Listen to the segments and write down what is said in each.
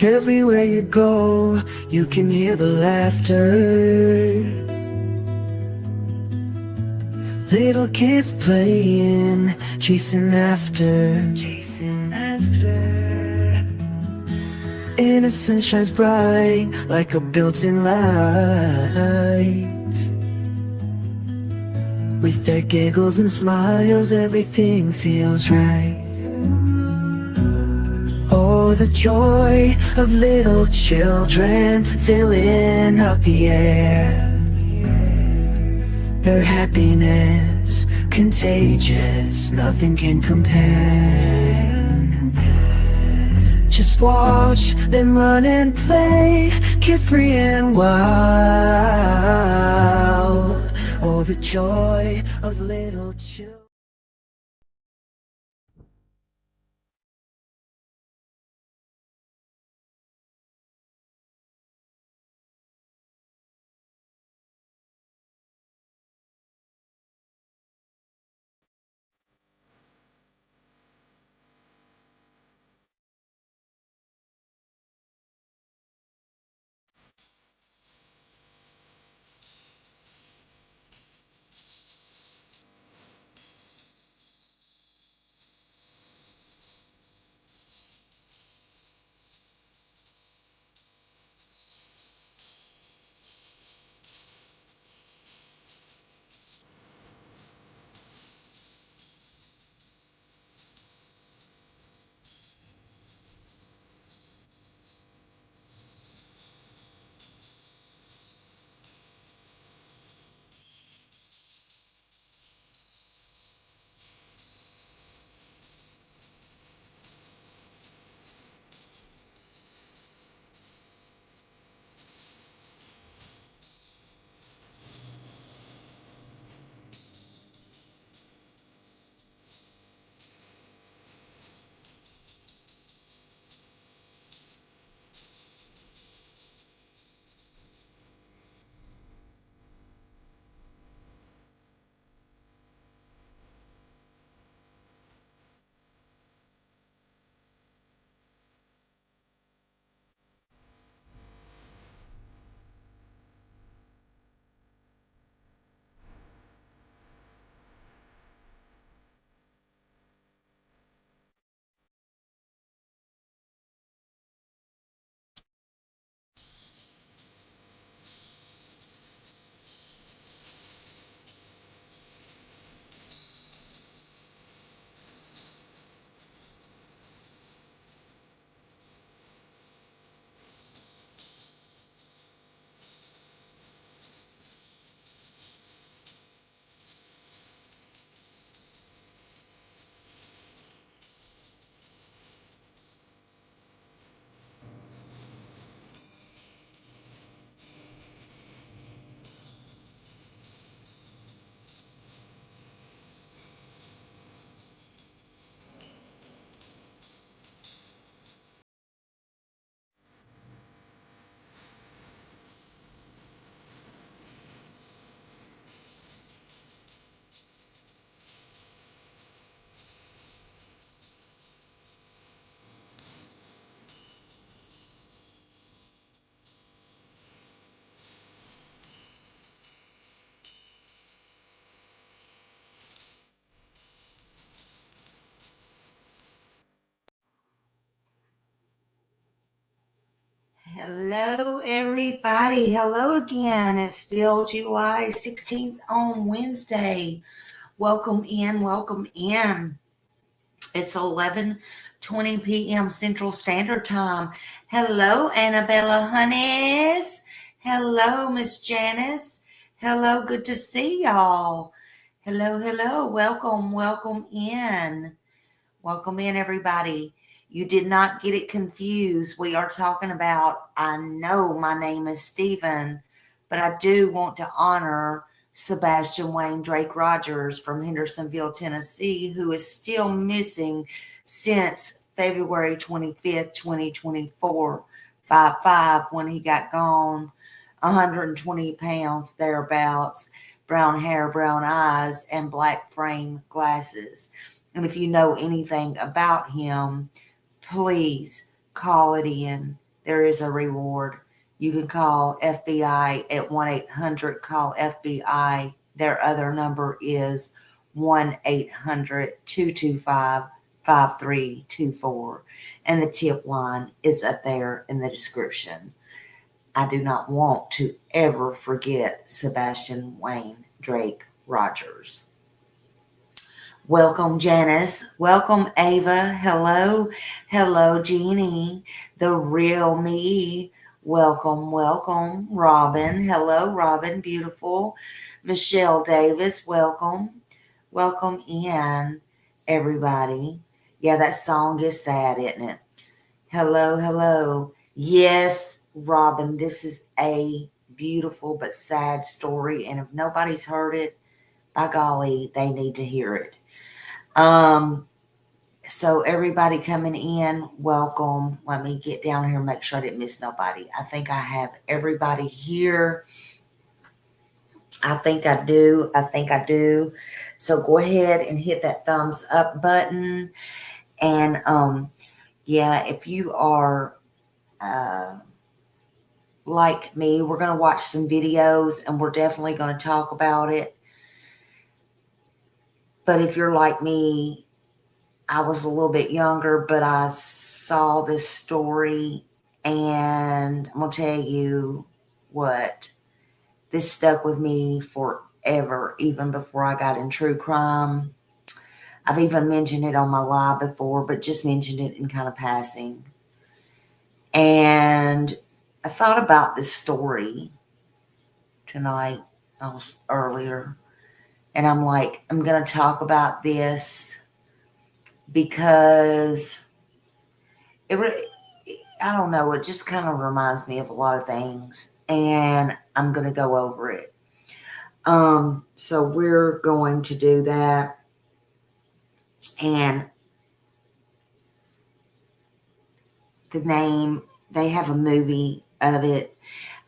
Everywhere you go, you can hear the laughter. Little kids playing, chasing after. Innocence shines bright like a built-in light. With their giggles and smiles, everything feels right. Oh, the joy of little children filling up the air. Their happiness, contagious, nothing can compare. Just watch them run and play, carefree and wild. Oh, the joy of little children. Hello, everybody. Hello again. It's still July 16th on Wednesday. Welcome in. Welcome in. It's 11:20 p.m. Central Standard Time. Hello, Annabella Honeys. Hello, Miss Janice. Hello, good to see y'all. Hello, hello. Welcome in. Welcome in, everybody. You did not get it confused. We are talking about, I know my name is Stephen, but I do want to honor Sebastian Wayne Drake Rogers from Hendersonville, Tennessee, who is still missing since February 25th, 2024, 5/5, when he got gone, 120 pounds, thereabouts, brown hair, brown eyes, and black frame glasses. And if you know anything about him, please call it in. there is a reward. You can call FBI at 1-800-CALL-FBI. Their other number is 1-800-225-5324. And the tip line is up there in the description. I do not want to ever forget Sebastian Wayne Drake Rogers. Welcome, Janice. Welcome, Ava. Hello. Hello, Jeannie. The real me. Welcome, welcome. Robin. Hello, Robin. Beautiful. Michelle Davis. Welcome. Welcome in, everybody. Yeah, that song is sad, isn't it? Hello, hello. Yes, Robin, this is a beautiful but sad story. And if nobody's heard it, by golly, they need to hear it. So everybody coming in, welcome. Let me get down here and make sure I didn't miss nobody. I think I have everybody here. I think I do. So go ahead and hit that thumbs up button. And yeah, if you are like me, we're going to watch some videos and we're definitely going to talk about it. But if you're like me, I was a little bit younger, but I saw this story and I'm going to tell you what, this stuck with me forever, even before I got in true crime. I've even mentioned it on my live before, but just mentioned it in kind of passing. And I thought about this story tonight, earlier, and I'm like, I'm going to talk about this because I don't know, it just kind of reminds me of a lot of things, and I'm going to go over it. So we're going to do that. And the name, they have a movie of it.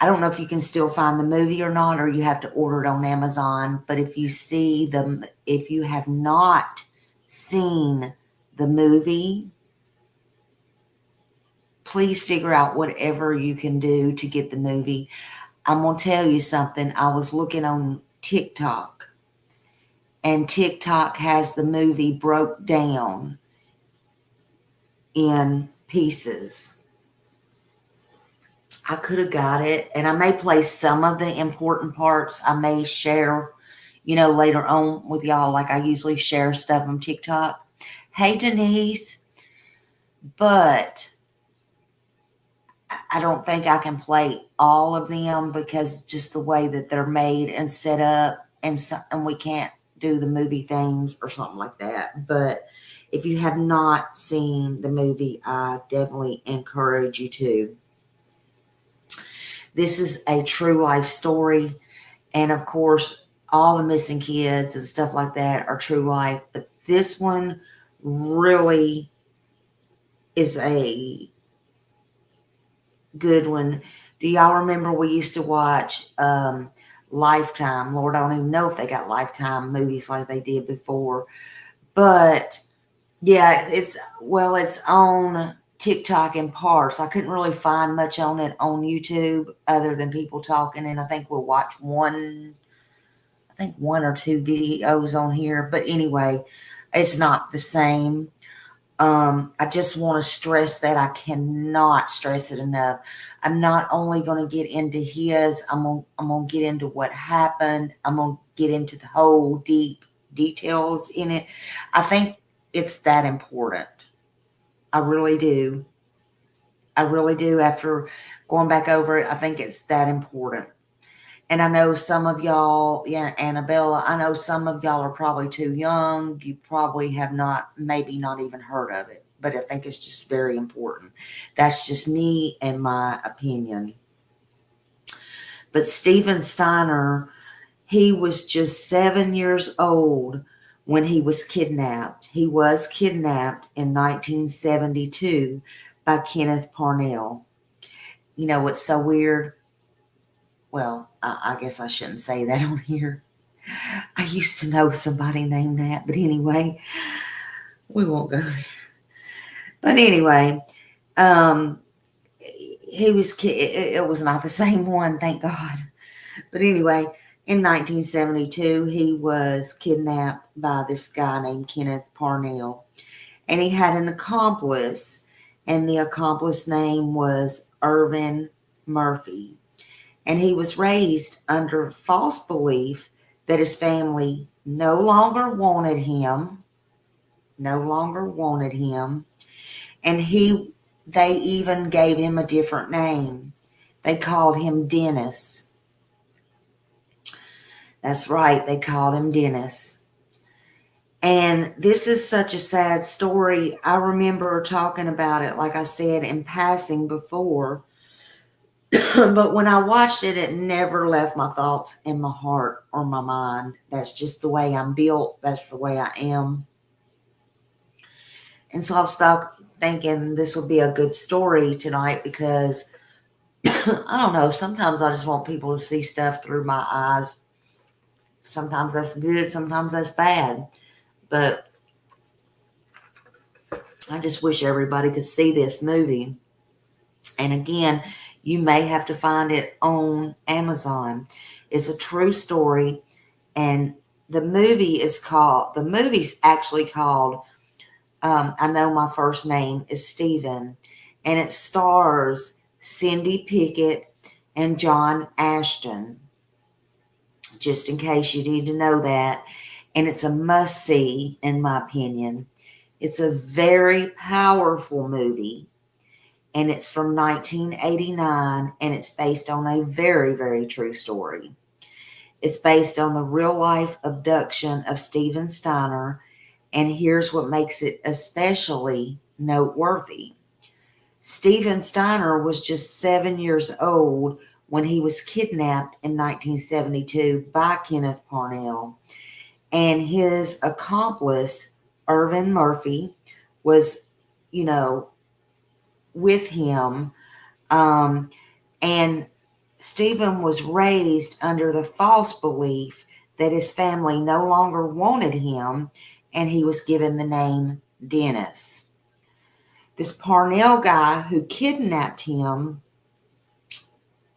I don't know if you can still find the movie or not, or you have to order it on Amazon. But if you have not seen the movie, please figure out whatever you can do to get the movie. I'm going to tell you something. I was looking on TikTok, and TikTok has the movie broke down in pieces. I could have got it, and I may play some of the important parts. I may share, later on with y'all, like I usually share stuff on TikTok. Hey, Denise. But I don't think I can play all of them because just the way that they're made and set up, and we can't do the movie things or something like that. But if you have not seen the movie, I definitely encourage you to. This is a true life story. And of course, all the missing kids and stuff like that are true life. But this one really is a good one. Do y'all remember we used to watch Lifetime? Lord, I don't even know if they got Lifetime movies like they did before. But yeah, it's on TikTok in parts. I couldn't really find much on it on YouTube other than people talking, and I think we'll watch one or two videos on here. But anyway, it's not the same. I just want to stress that. I cannot stress it enough. I'm not only going to get into his, I'm going to get into what happened. I'm going to get into the whole deep details in it. I think it's that important. I really do. After going back over it, I think it's that important. And I know some of y'all, Annabella, I know some of y'all are probably too young. You probably have maybe not even heard of it. But I think it's just very important. That's just me and my opinion. But Stephen Steiner, he was just 7 years old when he was kidnapped. He was kidnapped in 1972 by Kenneth Parnell. You know what's so weird? Well, I guess I shouldn't say that on here. I used to know somebody named that, but anyway, we won't go there. But anyway, it was not the same one, thank God. But anyway, in 1972, he was kidnapped by this guy named Kenneth Parnell. And he had an accomplice, and the accomplice name was Irvin Murphy. And he was raised under false belief that his family no longer wanted him, and they even gave him a different name. They called him Dennis. That's right, they called him Dennis. And this is such a sad story. I remember talking about it, like I said, in passing before. But when I watched it, it never left my thoughts in my heart or my mind. That's just the way I'm built. That's the way I am. And so I've stopped thinking this would be a good story tonight because, I don't know, sometimes I just want people to see stuff through my eyes. Sometimes that's good, sometimes that's bad. But I just wish everybody could see this movie. And again, you may have to find it on Amazon. It's a true story. And the movie's actually called I Know My First Name is Steven. And it stars Cindy Pickett and John Ashton. Just in case you need to know that. And it's a must-see, in my opinion. It's a very powerful movie. And it's from 1989, and it's based on a very, very true story. It's based on the real-life abduction of Steven Steiner, and here's what makes it especially noteworthy. Steven Steiner was just 7 years old when he was kidnapped in 1972 by Kenneth Parnell, and his accomplice, Irvin Murphy, was, with him. And Stephen was raised under the false belief that his family no longer wanted him, and he was given the name Dennis. This Parnell guy who kidnapped him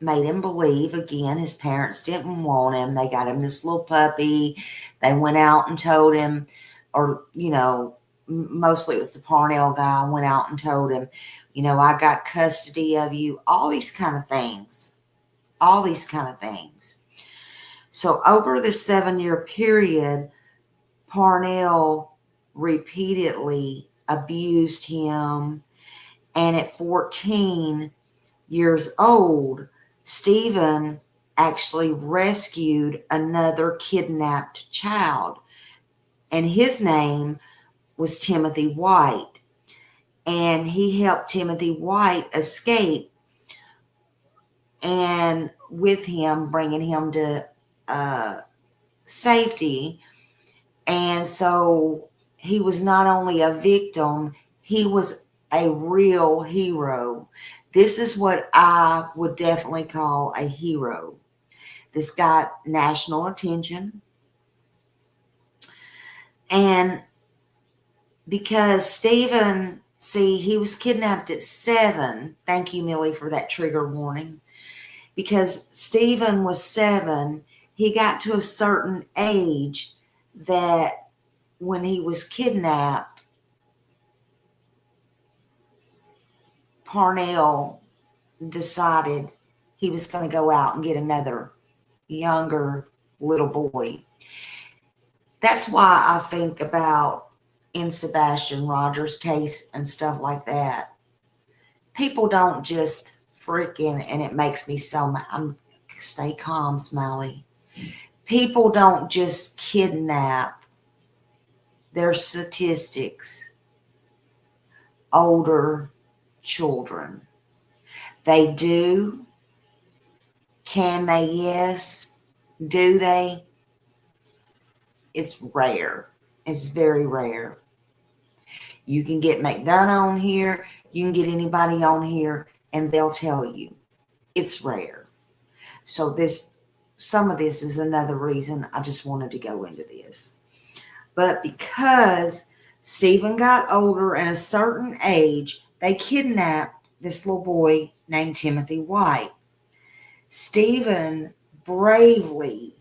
made him believe, again, his parents didn't want him. They got him this little puppy. They went out and told him, or, mostly it was the Parnell guy, went out and told him, I got custody of you, all these kind of things. So over this 7-year period, Parnell repeatedly abused him. And at 14 years old, Stephen actually rescued another kidnapped child. And his name was Timothy White. And he helped Timothy White escape, and with him, bringing him to safety. And so he was not only a victim, he was a real hero. This is what I would definitely call a hero. This got national attention. And because Stephen, he was kidnapped at 7. Thank you, Millie, for that trigger warning. Because Stephen was 7, he got to a certain age that when he was kidnapped, Parnell decided he was going to go out and get another younger little boy. That's why I think about in Sebastian Rogers' case and stuff like that. People don't just freaking, and it makes me so mad. Stay calm, Smiley. People don't just kidnap. Their statistics. Older children. They do. Can they? Yes. Do they? It's rare. It's very rare. You can get McDonough on here. You can get anybody on here, and they'll tell you it's rare. So some of this is another reason I just wanted to go into this. But because Stephen got older at a certain age, they kidnapped this little boy named Timothy White. Stephen bravely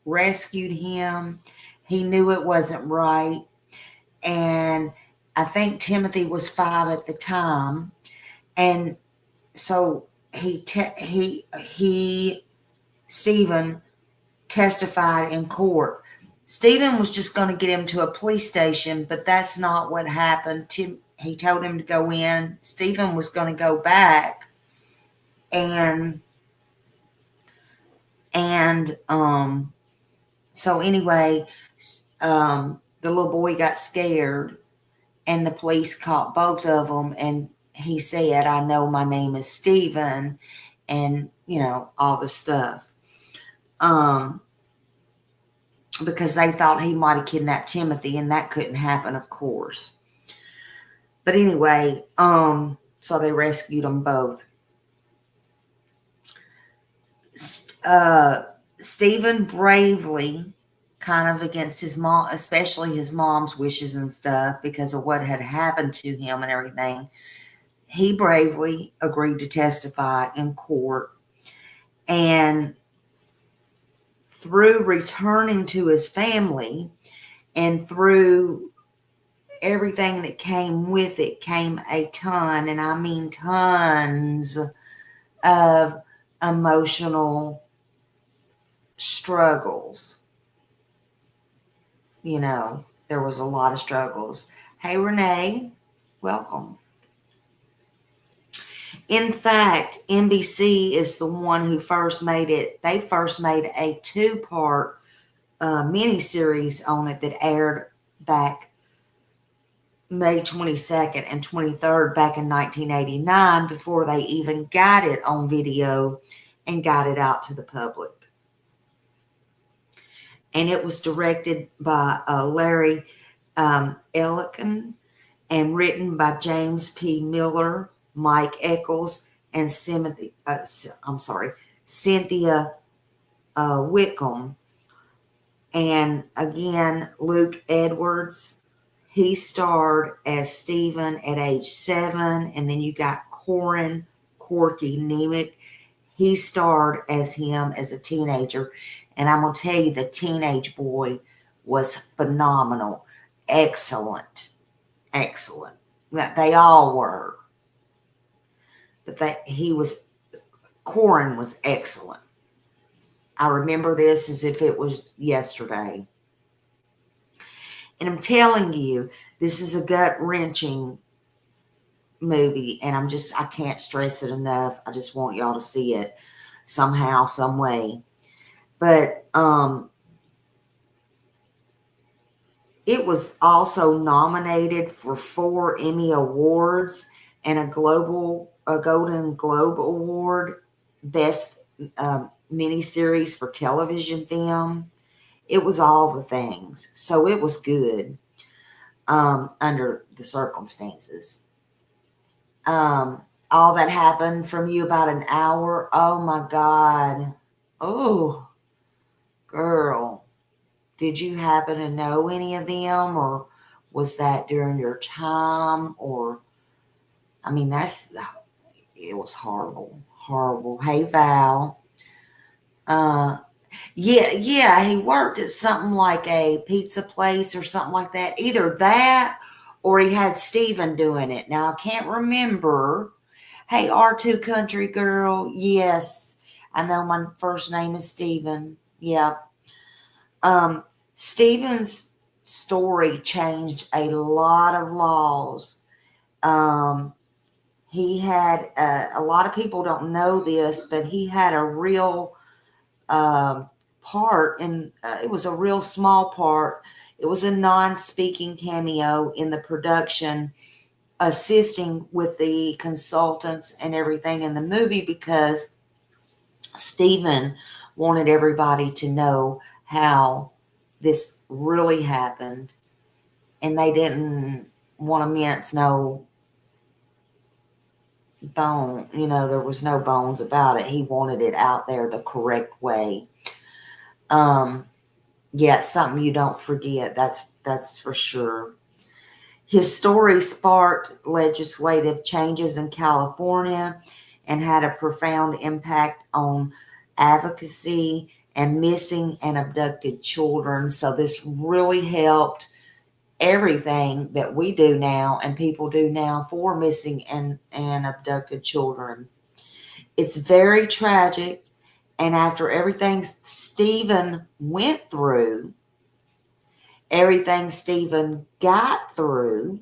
rescued him. He knew it wasn't right. And I think Timothy was 5 at the time. And so Stephen testified in court. Stephen was just going to get him to a police station, but that's not what happened. He told him to go in. Stephen was going to go back, and so anyway, the little boy got scared, and the police caught both of them. And he said, "I know my name is Stephen," and all the stuff. Because they thought he might have kidnapped Timothy, and that couldn't happen, of course. But anyway, so they rescued them both. Stephen bravely, kind of against his mom, especially his mom's wishes and stuff, because of what had happened to him and everything, he bravely agreed to testify in court. And through returning to his family and through everything that came with it, came a ton, and I mean tons, of emotional struggles. There was a lot of struggles. Hey, Renee, welcome. In fact, NBC is the one who first made it. They first made a 2-part miniseries on it that aired back May 22nd and 23rd back in 1989, before they even got it on video and got it out to the public. And it was directed by Larry Elkin and written by James P. Miller, Mike Eccles, and Cynthia Whitcomb. And again, Luke Edwards, he starred as Stephen at age 7. And then you got Corky Nemec. He starred as him as a teenager. And I'm going to tell you, the teenage boy was phenomenal. Excellent. They all were. But Corin was excellent. I remember this as if it was yesterday. And I'm telling you, this is a gut-wrenching movie, and I can't stress it enough. I just want y'all to see it somehow, some way. But it was also nominated for 4 Emmy Awards and a Golden Globe Award, Best Miniseries for Television Film. It was all the things. So it was good under the circumstances. All that happened from you about an hour. Oh, my God. Oh, girl. Did you happen to know any of them, or was that during your time? Or, I mean, it was horrible. Hey, Val. Yeah, he worked at something like a pizza place or something like that. Either that or he had Stephen doing it. Now, I can't remember. Hey, R2 Country Girl. Yes, I know my first name is Stephen. Yep. Stephen's story changed a lot of laws. He had, a lot of people don't know this, but he had a real part, and it was a real small part. It was a non-speaking cameo in the production, assisting with the consultants and everything in the movie, because Stephen wanted everybody to know how this really happened, and they didn't want to mince no bone. There was no bones about it. He wanted it out there the correct way. Yeah, it's something you don't forget. That's for sure. His story sparked legislative changes in California and had a profound impact on advocacy and missing and abducted children. So this really helped everything that we do now and people do now for missing and abducted children. It's very tragic. And after everything Stephen went through, everything Stephen got through,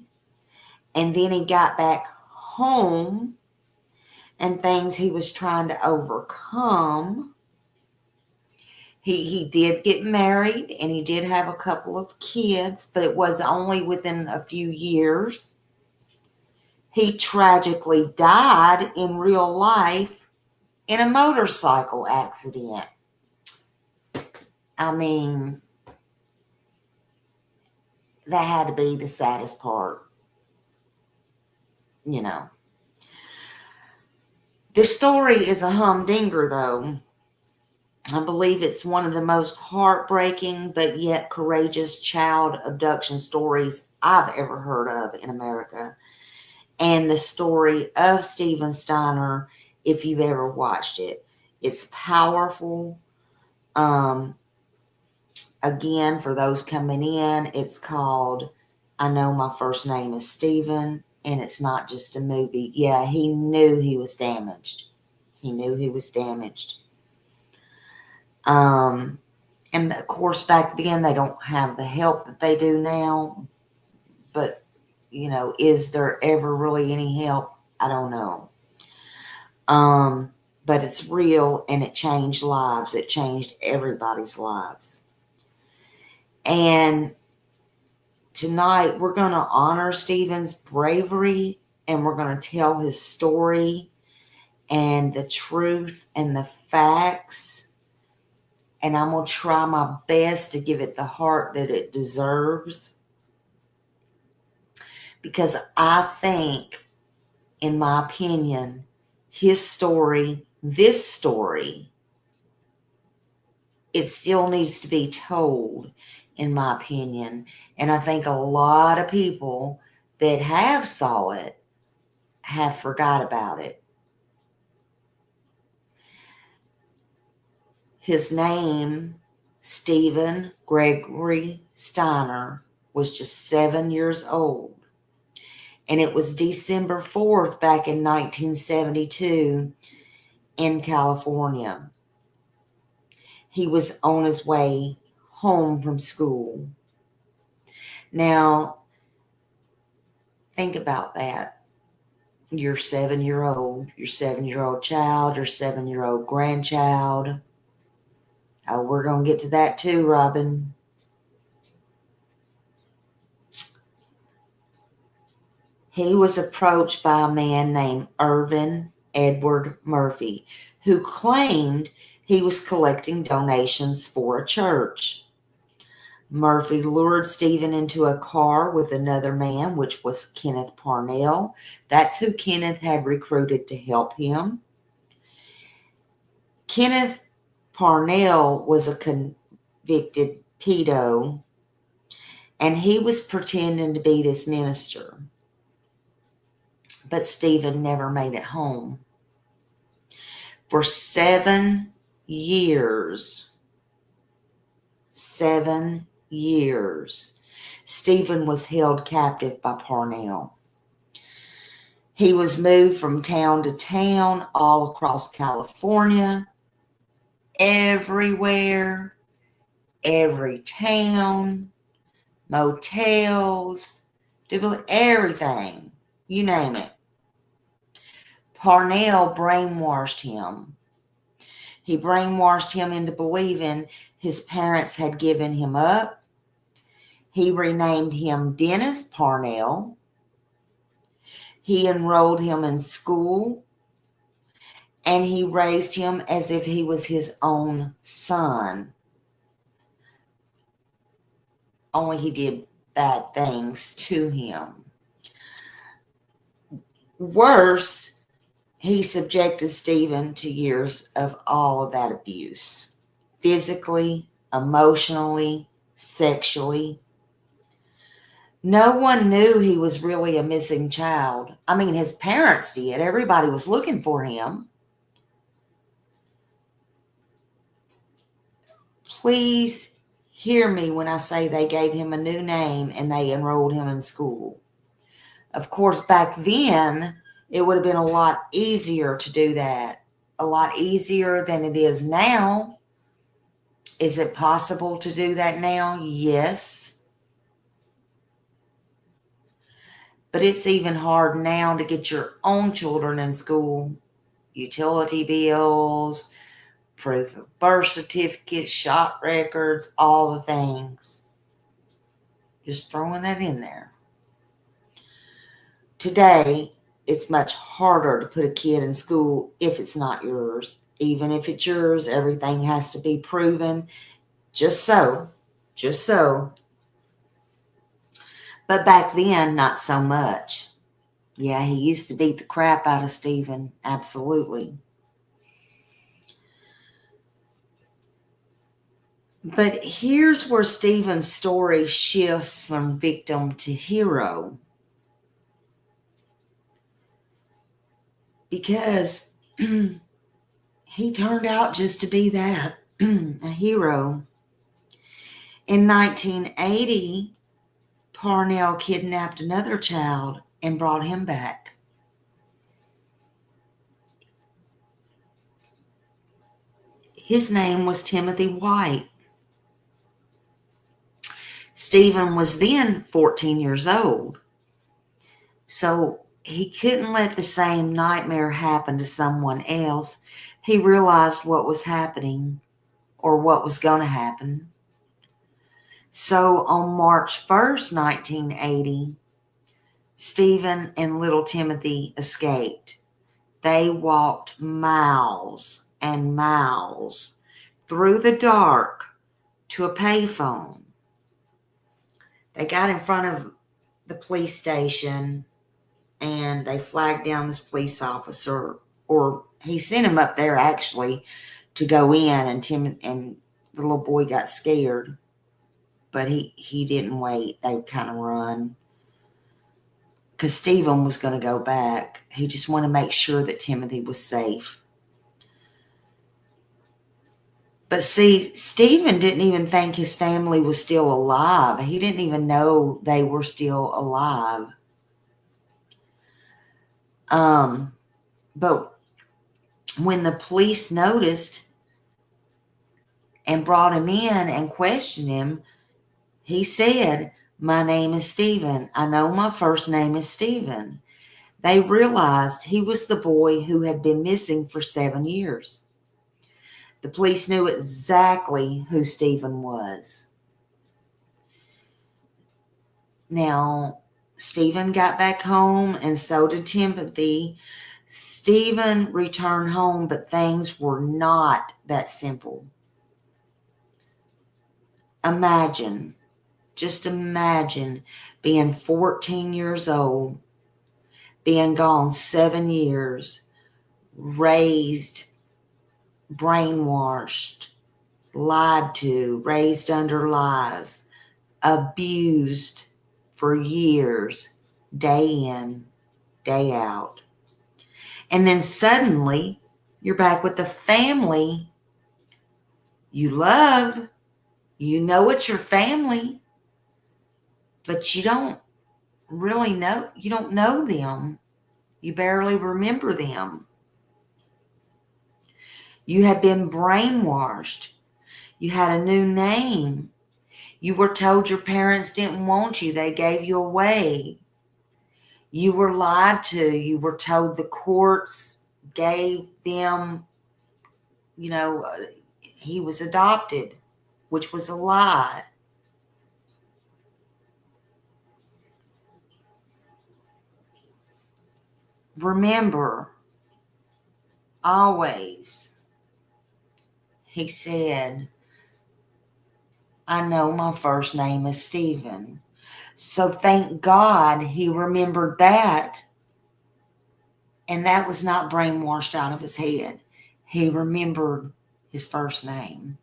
and then he got back home and things he was trying to overcome. He did get married and he did have a couple of kids, but it was only within a few years. He tragically died in real life in a motorcycle accident. I mean, that had to be the saddest part, you know. This story is a humdinger, though. I believe it's one of the most heartbreaking but yet courageous child abduction stories I've ever heard of in America. And the story of Stephen Steiner, if you've ever watched it, it's powerful. Again, for those coming in, it's called I Know My First Name is Stephen, and it's not just a movie. Yeah, he knew he was damaged. He knew he was damaged. And of course, back then, they don't have the help that they do now. But, you know, is there ever really any help? I don't know. But it's real, and it changed lives. It changed everybody's lives. And tonight, we're going to honor Stephen's bravery, and we're going to tell his story and the truth and the facts. And I'm going to try my best to give it the heart that it deserves. Because I think, in my opinion, his story, this story, it still needs to be told, in my opinion. And I think a lot of people that have saw it have forgot about it. His name, Stephen Gregory Steiner, was just 7 years old. And it was December 4th back in 1972 in California. He was on his way home from school. Now, think about that. Your 7-year-old, your 7-year-old child, your 7-year-old grandchild. Oh, we're going to get to that too, Robin. He was approached by a man named Irvin Edward Murphy, who claimed he was collecting donations for a church. Murphy lured Stephen into a car with another man, which was Kenneth Parnell. That's who Kenneth had recruited to help him. Kenneth Parnell was a convicted pedo, and he was pretending to be this minister. But Stephen never made it home. For 7 years, 7 years, Stephen was held captive by Parnell. He was moved from town to town all across California, everywhere, every town, motels, everything, you name it. Parnell brainwashed him. He brainwashed him into believing his parents had given him up. He renamed him Dennis Parnell. He enrolled him in school, and he raised him as if he was his own son. Only he did bad things to him. Worse, he subjected Stephen to years of all of that abuse. Physically, emotionally, sexually. No one knew he was really a missing child. I mean, his parents did. Everybody was looking for him. Please hear me when I say they gave him a new name and they enrolled him in school. Of course, back then, it would have been a lot easier to do that. A lot easier than it is now. Is it possible to do that now? Yes. But it's even hard now to get your own children in school. Utility bills, proof of birth certificates, shop records, all the things. Just throwing that in there. Today, it's much harder to put a kid in school if it's not yours. Even if it's yours, everything has to be proven. Just so. But back then, not so much. Yeah, he used to beat the crap out of Stephen. Absolutely. But here's where Stephen's story shifts from victim to hero. Because he turned out just to be that, a hero. In 1980, Parnell kidnapped another child and brought him back. His name was Timothy White. Stephen was then 14 years old. So he couldn't let the same nightmare happen to someone else. He realized what was happening or what was going to happen. So on March 1st, 1980, Stephen and little Timothy escaped. They walked miles and miles through the dark to a payphone. They got in front of the police station and they flagged down this police officer, or he sent him up there actually to go in, and Tim and the little boy got scared, but he didn't wait. They kind of run because Stephen was going to go back. He just wanted to make sure that Timothy was safe. But see, Stephen didn't even think his family was still alive. He didn't even know they were still alive. But when the police noticed and brought him in and questioned him, he said, "My name is Stephen. I know my first name is Stephen." They realized he was the boy who had been missing for 7 years. The police knew exactly who Stephen was. Now, Stephen got back home, and so did Timothy. Stephen returned home, but things were not that simple. Just imagine being 14 years old, being gone 7 years, raised, brainwashed, lied to, raised under lies, abused for years, day in, day out. And then suddenly you're back with the family you love. You know it's your family, but you don't really know. You don't know them. You barely remember them. You had been brainwashed. You had a new name. You were told your parents didn't want you. They gave you away. You were lied to. You were told the courts gave them, he was adopted, which was a lie. Remember, always, he said, "I know my first name is Stephen." So thank God he remembered that. And that was not brainwashed out of his head. He remembered his first name.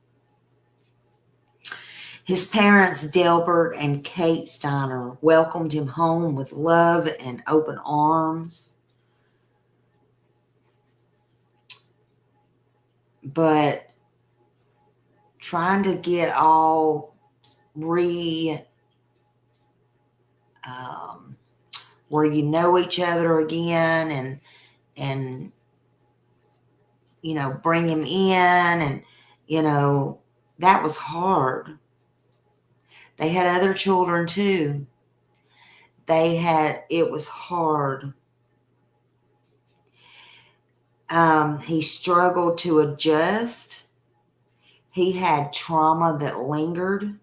His parents, Delbert and Kate Steiner, welcomed him home with love and open arms. But trying to get all where you know each other again and bring him in, and that was hard. They had other children too. It was hard. He struggled to adjust. He had trauma that lingered.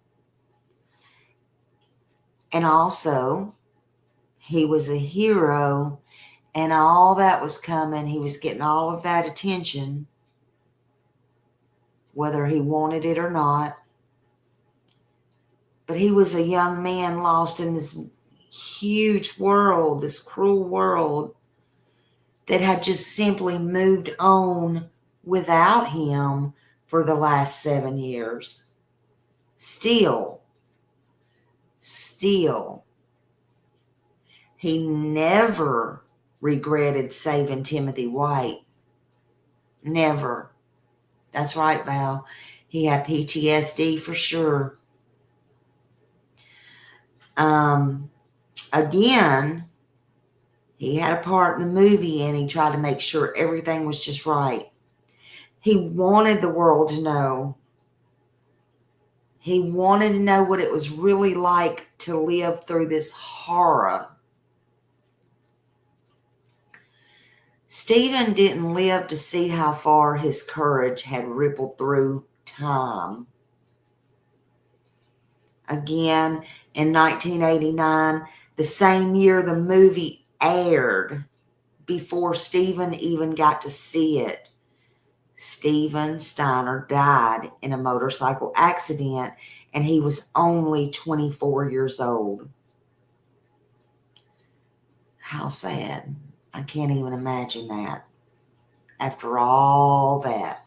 And also, he was a hero, and all that was coming. He was getting all of that attention, whether he wanted it or not. But he was a young man lost in this huge world, this cruel world that had just simply moved on without him for the last 7 years. Still, he never regretted saving Timothy White. Never. That's right, Val. He had PTSD for sure. Again, he had a part in the movie, and he tried to make sure everything was just right. He wanted the world to know. He wanted to know what it was really like to live through this horror. Stephen didn't live to see how far his courage had rippled through time. Again, in 1989, the same year the movie aired, before Stephen even got to see it, Stephen Steiner died in a motorcycle accident, and he was only 24 years old. How sad. I can't even imagine that. After all that.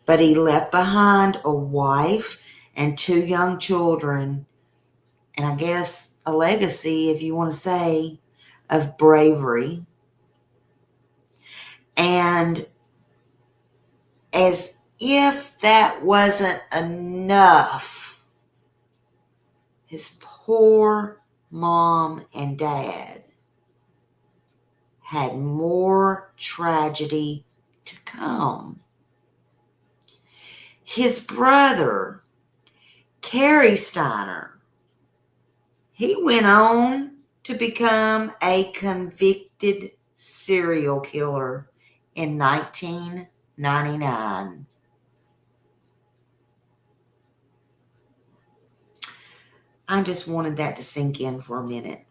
But he left behind a wife and 2 young children, and I guess a legacy, if you want to say, of bravery. And as if that wasn't enough, his poor mom and dad had more tragedy to come. His brother, Cary Steiner, he went on to become a convicted serial killer in 1999. I just wanted that to sink in for a minute.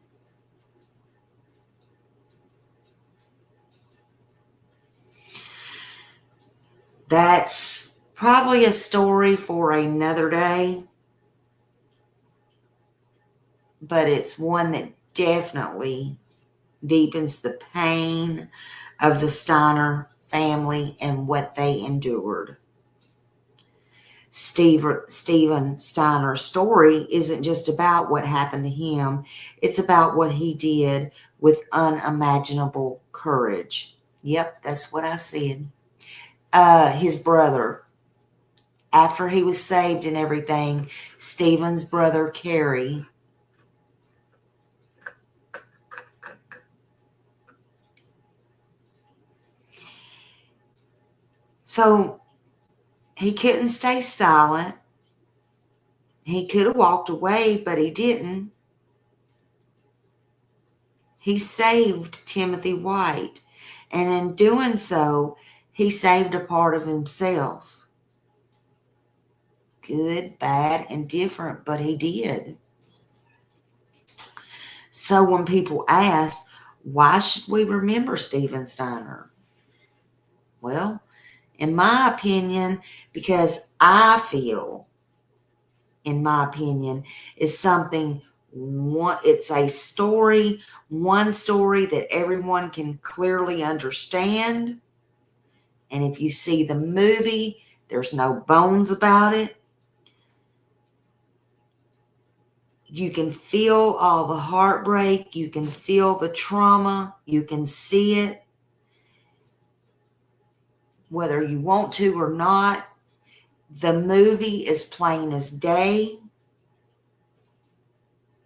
That's probably a story for another day, but it's one that definitely deepens the pain of the Steiner family and what they endured. Stephen Steiner's story isn't just about what happened to him. It's about what he did with unimaginable courage. Yep, that's what I said. His brother, after he was saved and everything, Stephen's brother, Cary, so he couldn't stay silent. He could have walked away, but he didn't. He saved Timothy White, and in doing so, he saved a part of himself. Good, bad, and different, but he did. So when people ask, why should we remember Stephen Steiner? Well, in my opinion, because I feel, in my opinion, is something, it's a story, one story that everyone can clearly understand. And if you see the movie, there's no bones about it. You can feel all the heartbreak. You can feel the trauma. You can see it, whether you want to or not. The movie is plain as day.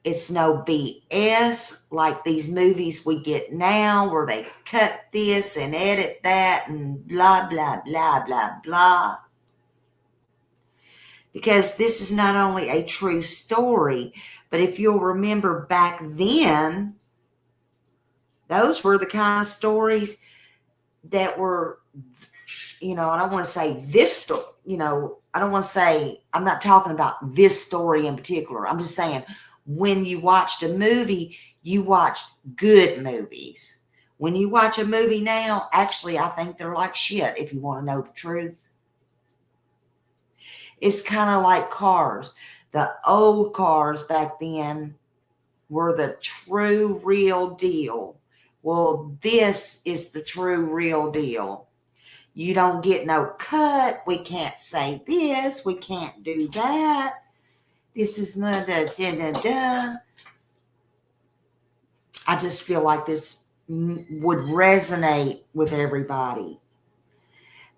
It's no BS like these movies we get now where they cut this and edit that and blah, blah, blah, blah, blah. Because this is not only a true story, but if you'll remember back then, those were the kind of stories that were, I don't want to say this story, I don't want to say, I'm not talking about this story in particular. I'm just saying, when you watched a movie, you watched good movies. When you watch a movie now, actually, I think they're like shit, if you want to know the truth. It's kind of like cars. The old cars back then were the true, real deal. Well, this is the true, real deal. You don't get no cut. We can't say this. We can't do that. This is not da. I just feel like this would resonate with everybody.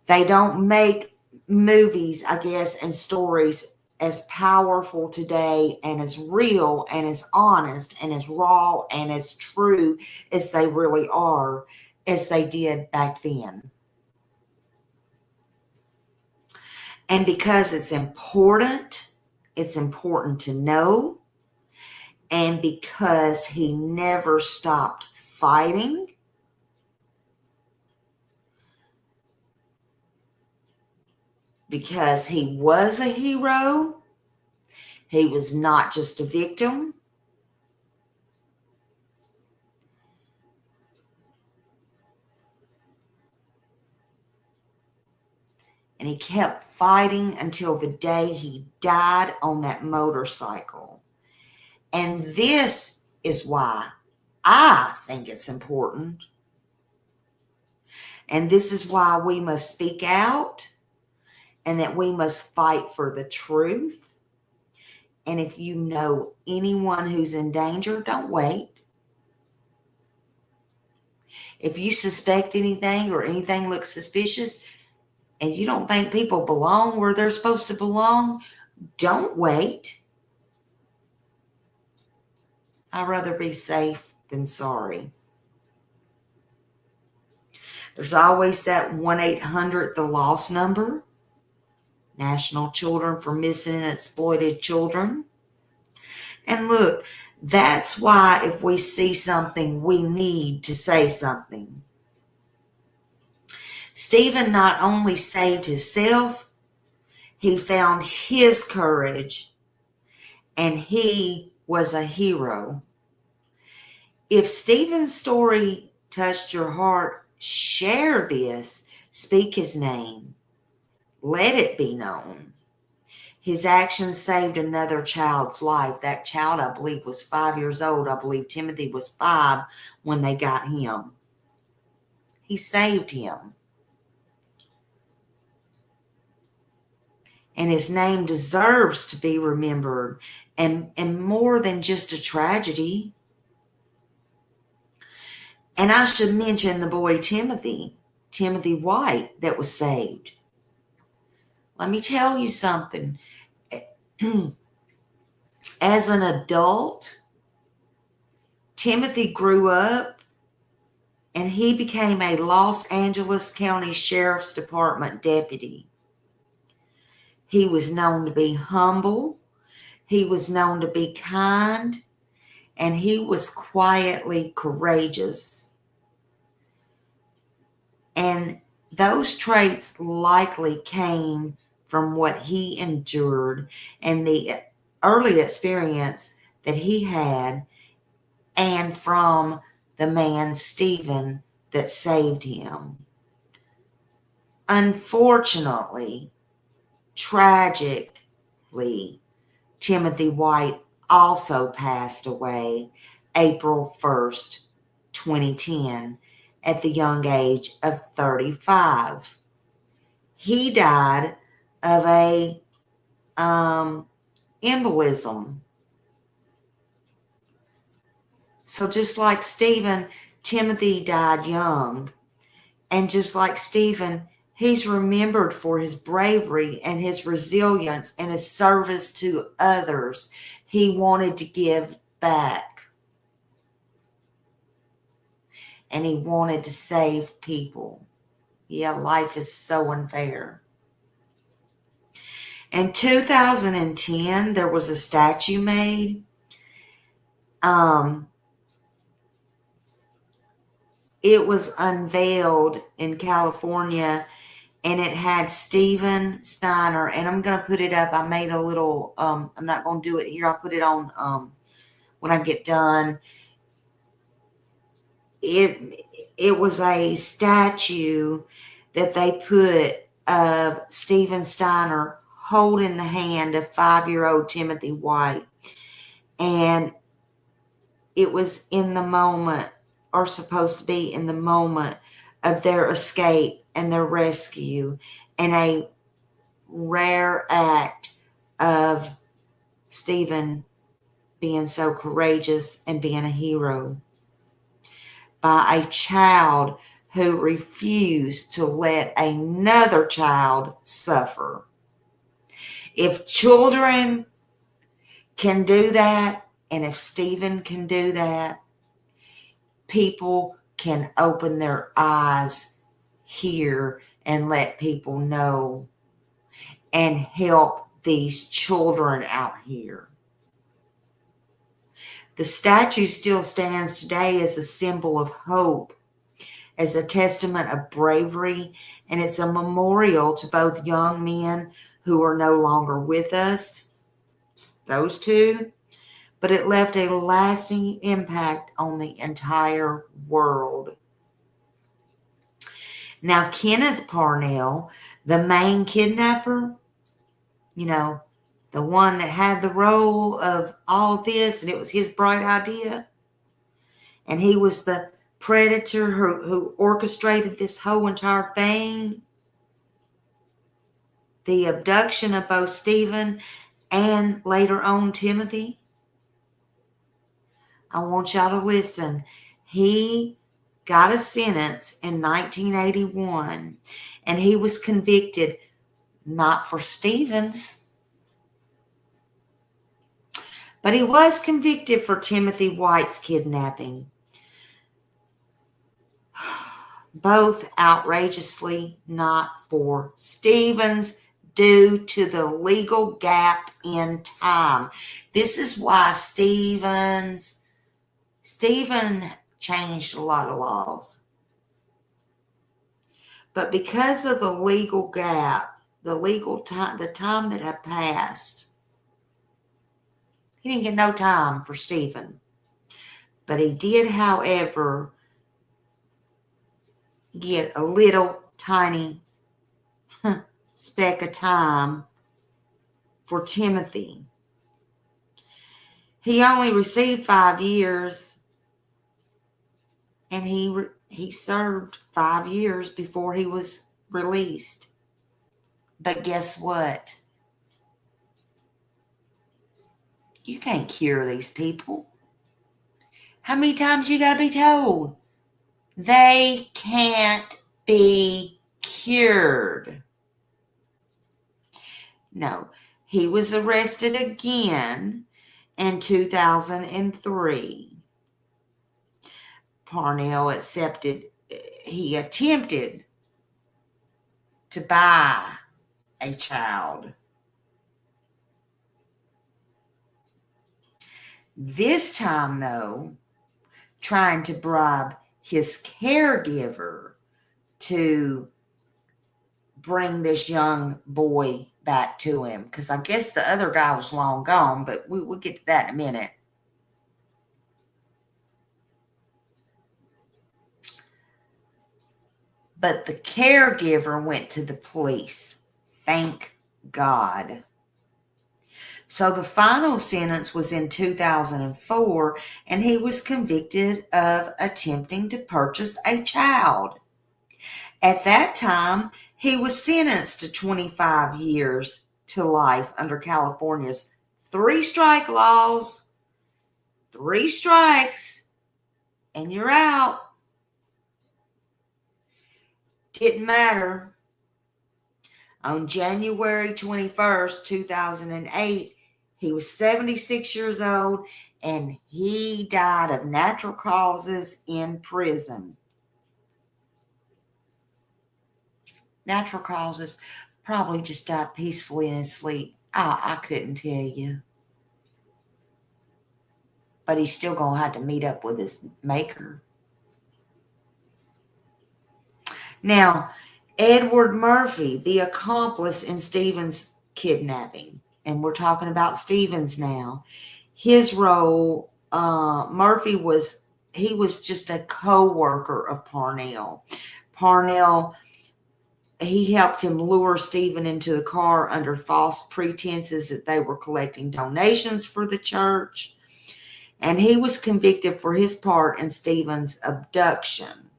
They don't make movies, I guess, and stories as powerful today and as real and as honest and as raw and as true as they really are as they did back then. And because it's important to know, and because he never stopped fighting, because he was a hero, he was not just a victim. And he kept fighting until the day he died on that motorcycle. And this is why I think it's important. And this is why we must speak out and that we must fight for the truth. And if you know anyone who's in danger, don't wait. If you suspect anything or anything looks suspicious and you don't think people belong where they're supposed to belong, don't wait. I'd rather be safe than sorry. There's always that 1-800 The Lost number, National Children for Missing and Exploited Children. And look, that's why if we see something, we need to say something. Stephen not only saved himself, he found his courage, and he was a hero. If Stephen's story touched your heart, share this, speak his name, let it be known. His actions saved another child's life. That child, I believe, was 5 years old. I believe Timothy was 5 when they got him. He saved him. And his name deserves to be remembered, and more than just a tragedy. And I should mention the boy Timothy White, that was saved. Let me tell you something. As an adult, Timothy grew up and he became a Los Angeles County Sheriff's Department deputy. He was known to be humble. He was known to be kind. And he was quietly courageous. And those traits likely came from what he endured and the early experience that he had, and from the man Stephen that saved him. Unfortunately, tragically, Timothy White also passed away April 1st, 2010, at the young age of 35. He died of a embolism. So just like Stephen, Timothy died young. And just like Stephen, he's remembered for his bravery and his resilience and his service to others. He wanted to give back. And he wanted to save people. Yeah, life is so unfair. In 2010, there was a statue made. It was unveiled in California, and it had Steven Steiner, and I'm going to put it up. I made a little, I'm not going to do it here. I'll put it on when I get done. It was a statue that they put of Steven Steiner holding the hand of 5-year-old Timothy White. And it was in the moment, or supposed to be in the moment, of their escape and their rescue, and a rare act of Stephen being so courageous and being a hero by a child who refused to let another child suffer. If children can do that, and if Stephen can do that, people can open their eyes here and let people know and help these children out here. The statue still stands today as a symbol of hope, as a testament of bravery, and it's a memorial to both young men who are no longer with us, those two, but it left a lasting impact on the entire world. Now, Kenneth Parnell, the main kidnapper, the one that had the role of all this, and it was his bright idea, and he was the predator who orchestrated this whole entire thing, the abduction of both Stephen and later on Timothy. I want y'all to listen. He got a sentence in 1981, and he was convicted not for Stephen's, but he was convicted for Timothy White's kidnapping. Both outrageously not for Stephen's, due to the legal gap in time. This is why Stephen changed a lot of laws. But because of the legal gap, the legal time, the time that had passed, he didn't get no time for Stephen. But he did, however, get a little tiny speck of time for Timothy. He only received 5 years, and he served 5 years before he was released. But guess what? You can't cure these people. How many times you got to be told? They can't be cured. No, he was arrested again in 2003. Parnell he attempted to buy a child. This time, though, trying to bribe his caregiver to bring this young boy back to him, because I guess the other guy was long gone, but we'll get to that in a minute. But the caregiver went to the police. Thank God. So the final sentence was in 2004, and he was convicted of attempting to purchase a child. At that time, he was sentenced to 25 years to life under California's 3-strike laws. 3 strikes, and you're out. Didn't matter. On January 21st, 2008, he was 76 years old, and he died of natural causes in prison. Natural causes, probably just died peacefully in his sleep. I couldn't tell you. But he's still going to have to meet up with his maker. Now, Edward Murphy, the accomplice in Stephen's kidnapping, and we're talking about Stephen's now. His role, Murphy was just a co-worker of Parnell. Parnell, he helped him lure Stephen into the car under false pretenses that they were collecting donations for the church. And he was convicted for his part in Stephen's abduction.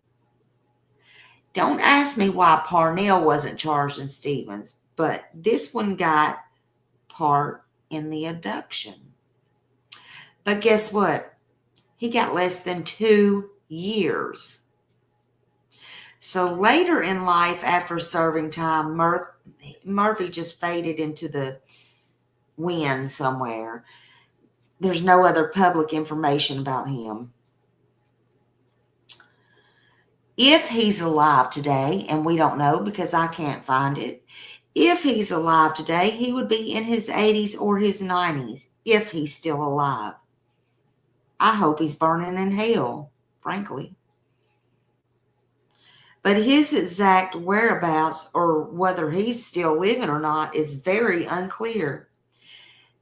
Don't ask me why Parnell wasn't charged in Stephen's, but this one got part in the abduction. But guess what? He got less than 2 years. So later in life, after serving time, Murphy just faded into the wind somewhere. There's no other public information about him. If he's alive today, and we don't know because I can't find it, if he's alive today, he would be in his 80s or his 90s, if he's still alive. I hope he's burning in hell, frankly. But his exact whereabouts, or whether he's still living or not, is very unclear.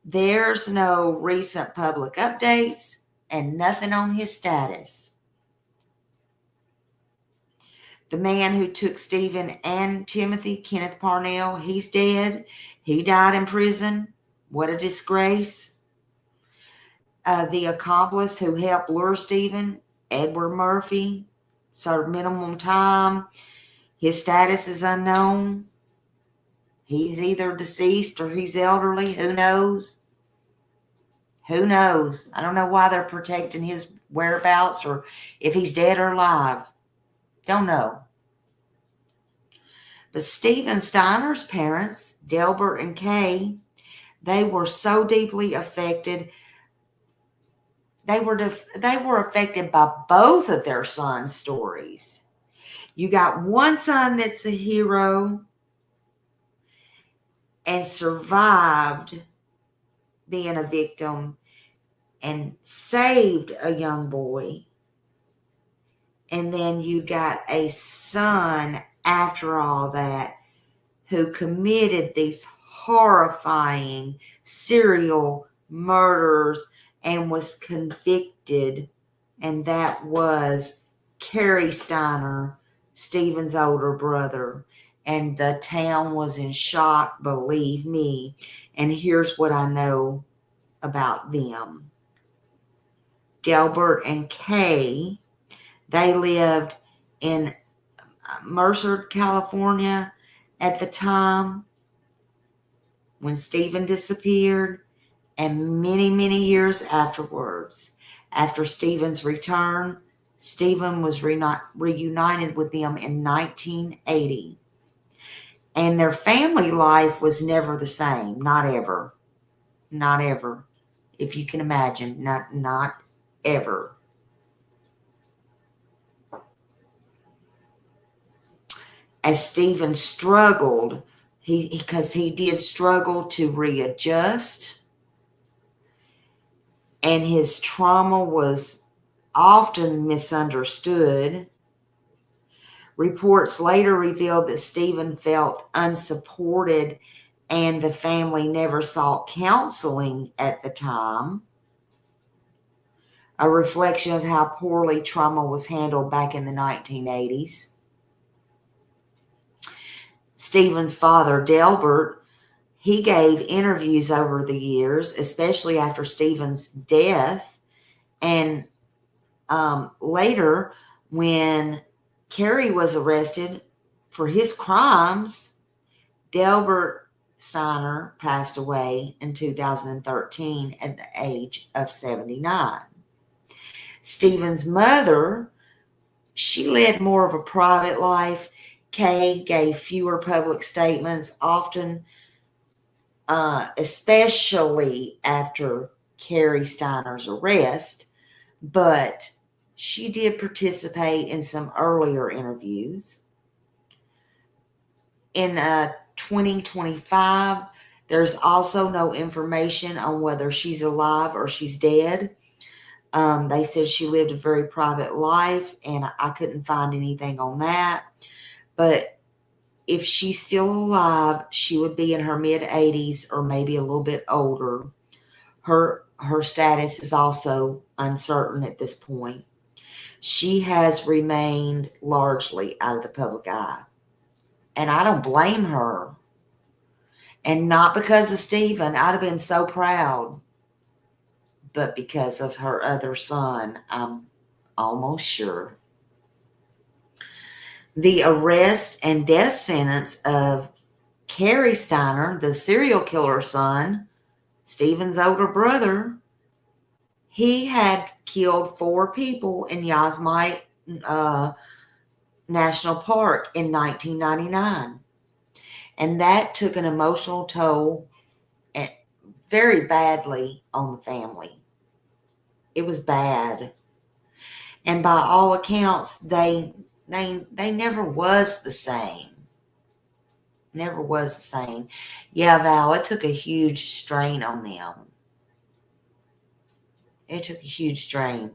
There's no recent public updates and nothing on his status. The man who took Stephen and Timothy, Kenneth Parnell, he's dead. He died in prison. What a disgrace. The accomplice who helped lure Stephen, Edward Murphy, served minimum time. His status is unknown. He's either deceased or he's elderly. Who knows? Who knows? I don't know why they're protecting his whereabouts or if he's dead or alive. Don't know. But Stephen Steiner's parents, Delbert and Kay, they were so deeply affected. They were affected by both of their sons' stories. You got one son that's a hero and survived being a victim and saved a young boy. And then you got a son after all that who committed these horrifying serial murders and was convicted. And that was Cary Steiner, Stephen's older brother. And the town was in shock, believe me. And here's what I know about them. Delbert and Kay, they lived in Mercer, California at the time when Stephen disappeared, and many, many years afterwards. After Stephen's return, Stephen was reunited with them in 1980. And their family life was never the same. Not ever. Not ever. If you can imagine. Not ever. As Stephen struggled, because he did struggle to readjust, and his trauma was often misunderstood. Reports later revealed that Stephen felt unsupported and the family never sought counseling at the time, a reflection of how poorly trauma was handled back in the 1980s. Stephen's father, Delbert, he gave interviews over the years, especially after Stephen's death. And later, when Cary was arrested for his crimes, Delbert Steiner passed away in 2013 at the age of 79. Stephen's mother, she led more of a private life. Kay gave fewer public statements, often, especially after Carrie Steiner's arrest, but she did participate in some earlier interviews. In 2025, there's also no information on whether she's alive or she's dead. They said she lived a very private life, and I couldn't find anything on that. But if she's still alive, she would be in her mid-80s or maybe a little bit older. Her status is also uncertain at this point. She has remained largely out of the public eye. And I don't blame her. And not because of Stephen. I'd have been so proud. But because of her other son, I'm almost sure. The arrest and death sentence of Carrie Steiner, the serial killer's son, Stephen's older brother, he had killed 4 people in Yosemite National Park in 1999. And that took an emotional toll very badly on the family. It was bad. And by all accounts, they never was the same. Never was the same. Yeah, Val, it took a huge strain on them. It took a huge strain.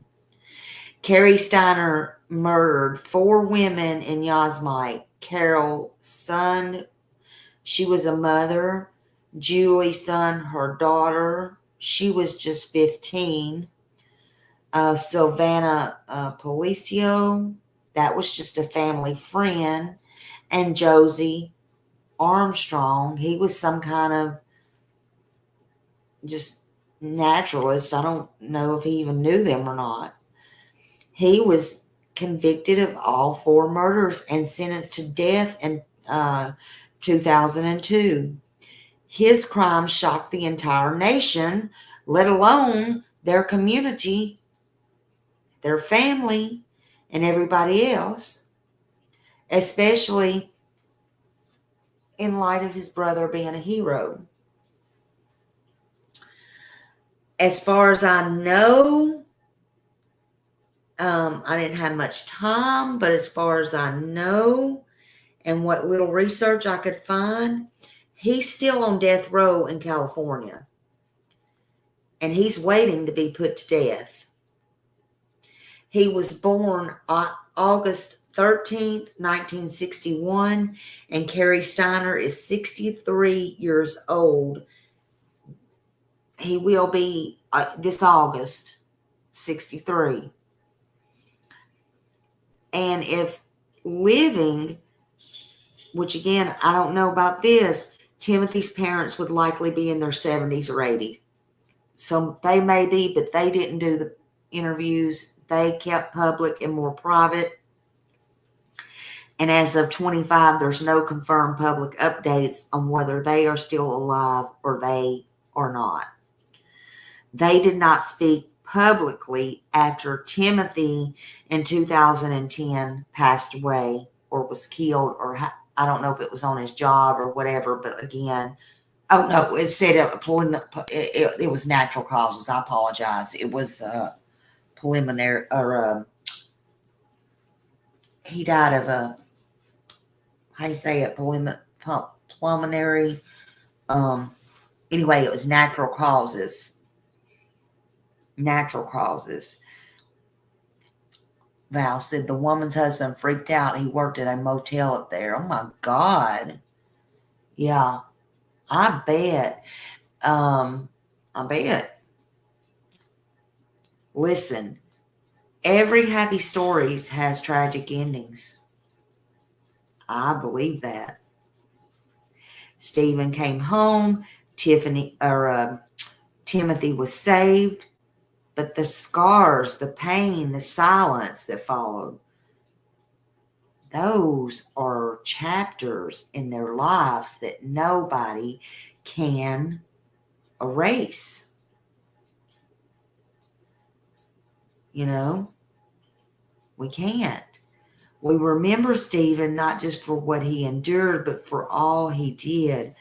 Carrie Steiner murdered 4 women in Yosemite. Carol Sund, she was a mother. Julie Sund, her daughter, she was just 15. Sylvana Policio, that was just a family friend. And Josie Armstrong, he was some kind of just naturalist. I don't know if he even knew them or not. He was convicted of all 4 murders and sentenced to death in 2002. His crime shocked the entire nation, let alone their community, their family, and everybody else, especially in light of his brother being a hero. As far as I know, I didn't have much time, but as far as I know and what little research I could find, he's still on death row in California. And he's waiting to be put to death. He was born August 13th, 1961, and Carrie Steiner is 63 years old. He will be, this August, 63. And if living, which again, I don't know about this, Timothy's parents would likely be in their 70s or 80s. So they may be, but they didn't do the interviews. They kept public and more private. And as of 25, there's no confirmed public updates on whether they are still alive or they are not. They did not speak publicly after Timothy in 2010 passed away or was killed, or I don't know if it was on his job or whatever, but again, oh no, it said it was natural causes. I apologize. It was preliminary, or he died of a, how you say it, pulmonary. Anyway, it was natural causes. Natural causes. Val said the woman's husband freaked out. He worked at a motel up there. Oh my God. Yeah, I bet. I bet. Listen, every happy story has tragic endings. I believe that. Stephen came home. Timothy was saved. But the scars, the pain, the silence that followed, those are chapters in their lives that nobody can erase. You know, we can't. We remember Stephen not just for what he endured, but for all he did.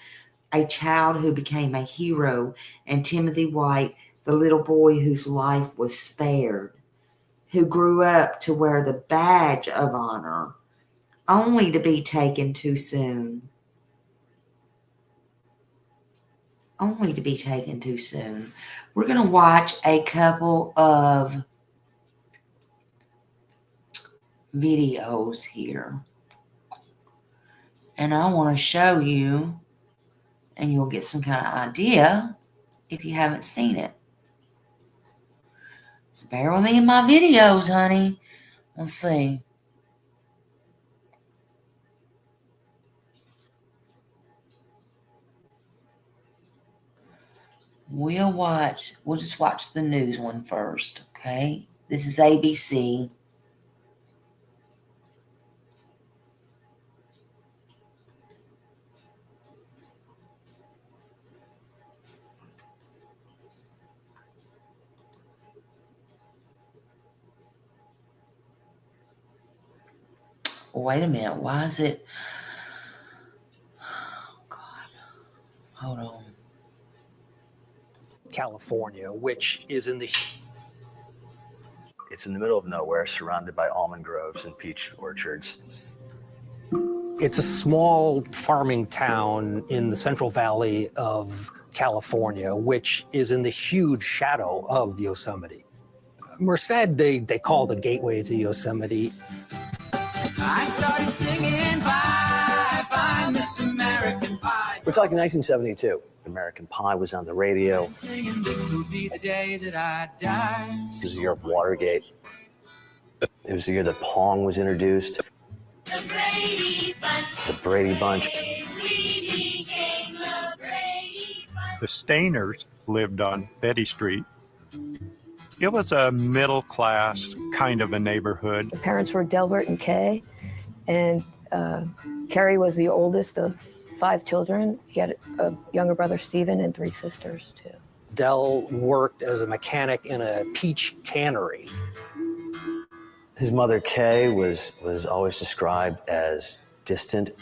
A child who became a hero, and Timothy White, the little boy whose life was spared, who grew up to wear the badge of honor, only to be taken too soon. Only to be taken too soon. We're going to watch a couple of videos here. And I want to show you, and you'll get some kind of idea if you haven't seen it. So bear with me in my videos, honey. Let's see. We'll just watch the news one first, okay? This is ABC. Wait a minute. Why is it? Oh, God. Hold on. California, which is in the... It's in the middle of nowhere, surrounded by almond groves and peach orchards. It's a small farming town in the Central Valley of California, which is in the huge shadow of Yosemite. Merced, they call the gateway to Yosemite. I started singing Bye Bye Miss American Pie. We're talking 1972. American Pie was on the radio. Singing this will be the day that I die. It was the year of Watergate. It was the year that Pong was introduced. The Brady Bunch. The Brady Bunch. We became the Brady Bunch. The Stainers lived on Betty Street. It was a middle class kind of a neighborhood. The parents were Delbert and Kay, and Carrie was the oldest of 5 children. He had a younger brother, Stephen, and 3 sisters, too. Del worked as a mechanic in a peach cannery. His mother, Kay, was always described as distant,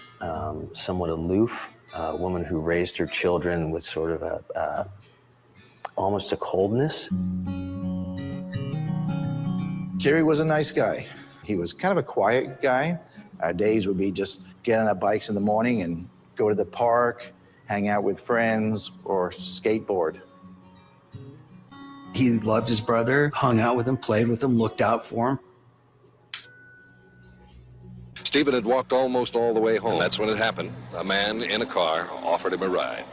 somewhat aloof, a woman who raised her children with sort of almost a coldness. Kerry was a nice guy. He was kind of a quiet guy. Our days would be just get on our bikes in the morning and go to the park, hang out with friends, or skateboard. He loved his brother, hung out with him, played with him, looked out for him. Stephen had walked almost all the way home. That's when it happened. A man in a car offered him a ride.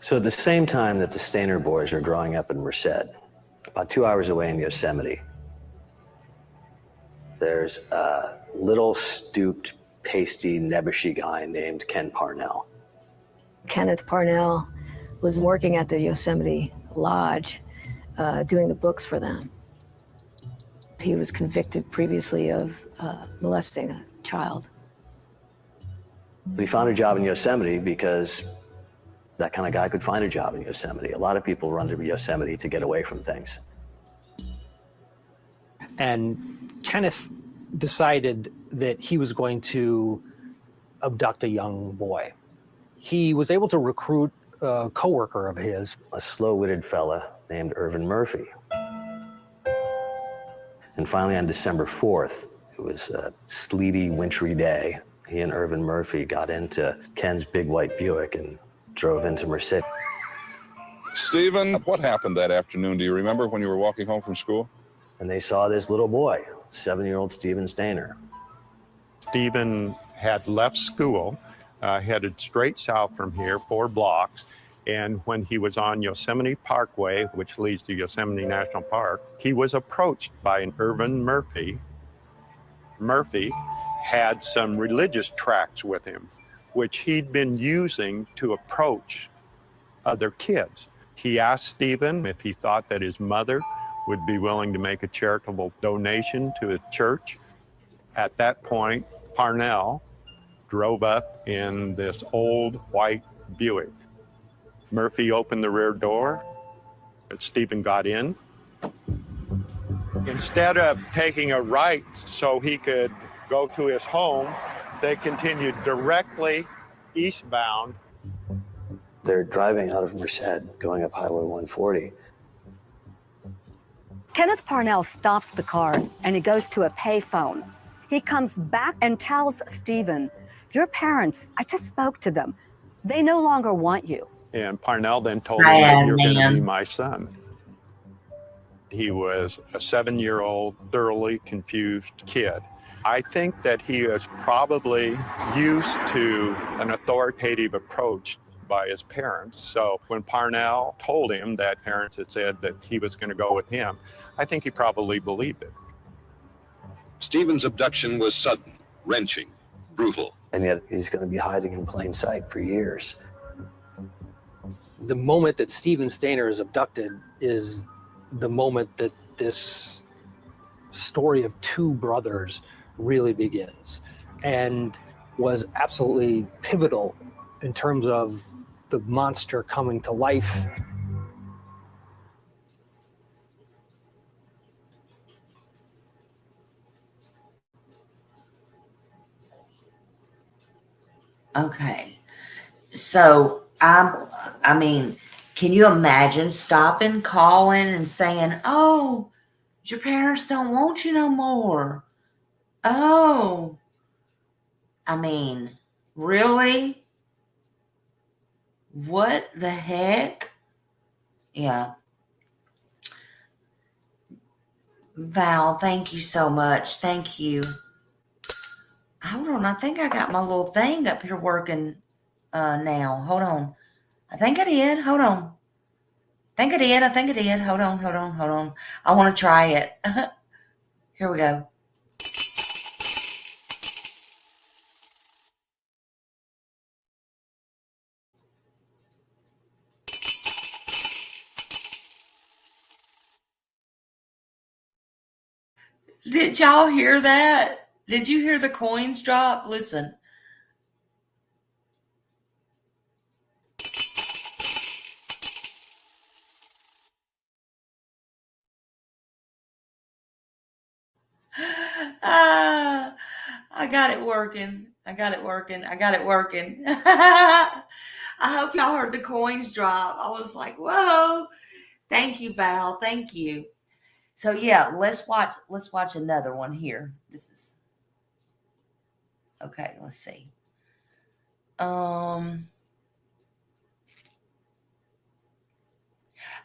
So at the same time that the Stainer boys are growing up in Merced, about 2 hours away in Yosemite, there's a little stooped, pasty, nebbishy guy named Ken Parnell. Kenneth Parnell was working at the Yosemite Lodge, doing the books for them. He was convicted previously of molesting a child. But he found a job in Yosemite because that kind of guy could find a job in Yosemite. A lot of people run to Yosemite to get away from things. And Kenneth decided that he was going to abduct a young boy. He was able to recruit a coworker of his, a slow-witted fella named Irvin Murphy. And finally, on December 4th, it was a sleety, wintry day, he and Irvin Murphy got into Ken's big white Buick and drove into Merced. Stephen, what happened that afternoon? Do you remember when you were walking home from school? And they saw this little boy, 7-year-old Stephen Stainer. Stephen had left school, headed straight south from here, 4 blocks. And when he was on Yosemite Parkway, which leads to Yosemite National Park, he was approached by an Irvin Murphy. Murphy had some religious tracts with him, which he'd been using to approach other kids. He asked Stephen if he thought that his mother would be willing to make a charitable donation to a church. At that point, Parnell drove up in this old white Buick. Murphy opened the rear door, but Stephen got in. Instead of taking a right so he could go to his home, they continued directly eastbound. They're driving out of Merced, going up Highway 140. Kenneth Parnell stops the car and he goes to a payphone. He comes back and tells Stephen, "Your parents, I just spoke to them. They no longer want you." And Parnell then told him Sad that you're going to man. be my son. He was a 7-year-old, thoroughly confused kid. I think that he was probably used to an authoritative approach by his parents. So when Parnell told him that parents had said that he was going to go with him, I think he probably believed it. Stephen's abduction was sudden, wrenching, brutal. And yet he's going to be hiding in plain sight for years. The moment that Stephen Stainer is abducted is the moment that this story of two brothers really begins, and was absolutely pivotal in terms of the monster coming to life. Okay. So I mean, can you imagine stopping, calling, and saying, "Oh, your parents don't want you no more"? Oh, I mean, really? What the heck? Yeah. Val, thank you so much. Thank you. Hold on. I think I got my little thing up here working now. Hold on. I think I did. Hold on. I think I did. Hold on. I want to try it. Here we go. Did y'all hear that? Did you hear the coins drop? Listen. I got it working. I hope y'all heard the coins drop. I was like, whoa. Thank you, Val. Thank you. So yeah, let's watch another one here. This is okay, let's see.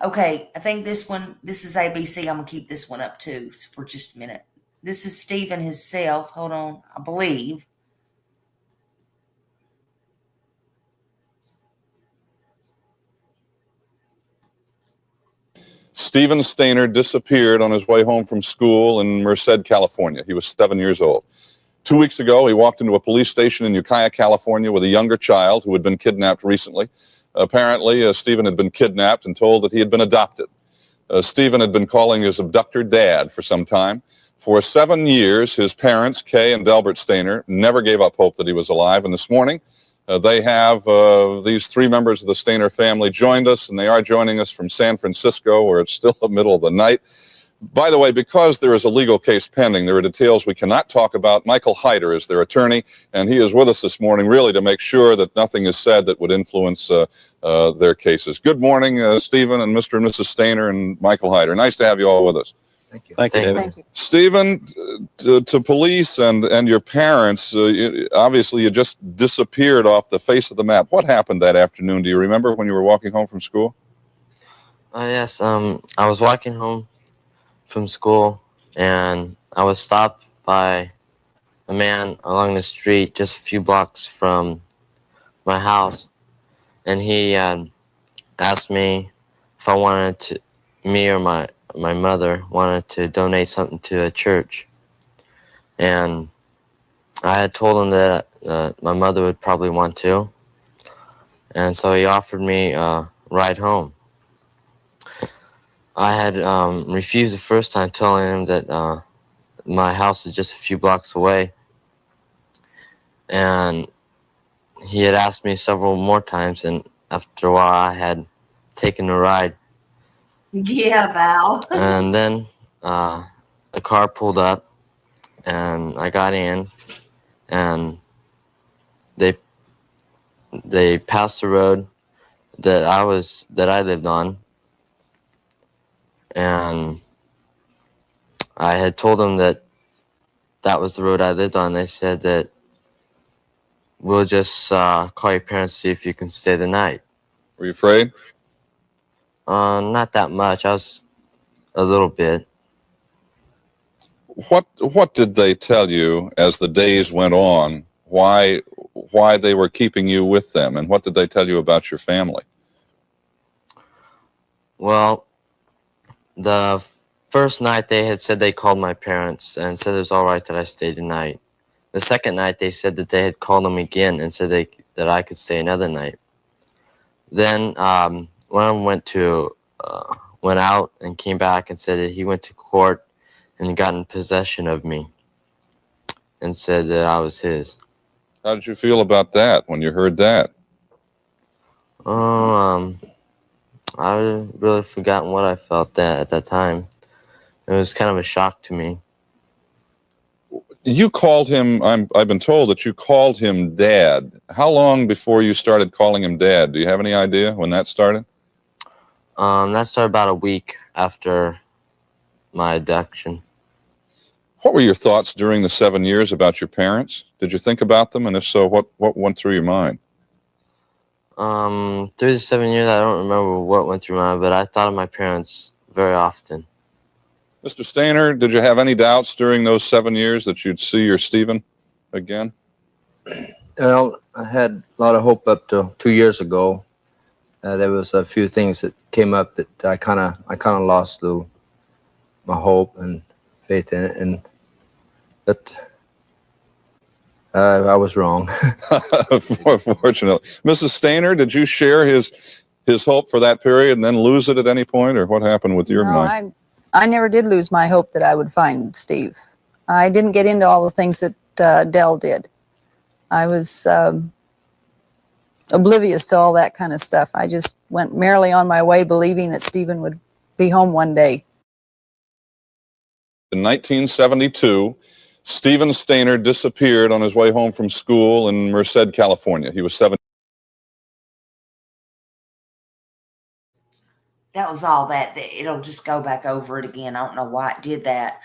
Okay, I think this is ABC. I'm gonna keep this one up too for just a minute. This is Stephen himself. Hold on, I believe. Stephen Stainer disappeared on his way home from school in Merced, California. He was 7 years old. 2 weeks ago, he walked into a police station in Ukiah, California with a younger child who had been kidnapped recently. Apparently, Stephen had been kidnapped and told that he had been adopted. Stephen had been calling his abductor Dad for some time. For 7 years, his parents, Kay and Delbert Stainer, never gave up hope that he was alive. And this morning, they have these three members of the Stainer family joined us, and they are joining us from San Francisco, where it's still the middle of the night. By the way, because there is a legal case pending, there are details we cannot talk about. Michael Hyder is their attorney, and he is with us this morning really to make sure that nothing is said that would influence their cases. Good morning, Stephen and Mr. and Mrs. Stainer and Michael Hyder. Nice to have you all with us. Thank you. Thank you, David. Thank you. Stephen, to police and your parents, obviously you just disappeared off the face of the map. What happened that afternoon? Do you remember when you were walking home from school? Yes, I was walking home from school, and I was stopped by a man along the street just a few blocks from my house, and he asked me if I wanted to, me or my mother wanted to donate something to a church, and I had told him that my mother would probably want to, and so he offered me a ride home. I had refused the first time, telling him that my house is just a few blocks away, and he had asked me several more times, and after a while I had taken a ride. Yeah, Val. And then a car pulled up, and I got in, and they passed the road that I lived on, and I had told them that was the road I lived on. They said that we'll just call your parents to see if you can stay the night. Were you afraid? Not that much. I was a little bit. What did they tell you as the days went on? Why they were keeping you with them, and what did they tell you about your family? Well, the first night they had said they called my parents and said it was all right that I stayed the night. The second night they said that they had called them again and said that I could stay another night. Then one went out and came back and said that he went to court and got in possession of me and said that I was his. How did you feel about that when you heard that? I really forgotten what I felt at that time. It was kind of a shock to me. You called him, I've been told that you called him Dad. How long before you started calling him Dad? Do you have any idea when that started? That started about a week after my abduction. What were your thoughts during the 7 years about your parents? Did you think about them? And if so, what went through your mind? Through the 7 years, I don't remember what went through my mind, but I thought of my parents very often. Mr. Stainer, did you have any doubts during those 7 years that you'd see your Stephen again? Well, I had a lot of hope up to 2 years ago. There was a few things that came up that I kind of lost my hope and faith in it, but I was wrong. Fortunately. Mrs. Stainer, did you share his hope for that period and then lose it at any point, or what happened with your mind? I never did lose my hope that I would find Steve. I didn't get into all the things that Dell did. I was oblivious to all that kind of stuff. I just went merrily on my way, believing that Stephen would be home one day. In 1972, Stephen Stainer disappeared on his way home from school in Merced, California. He was 7. That was all that. It'll just go back over it again. I don't know why it did that.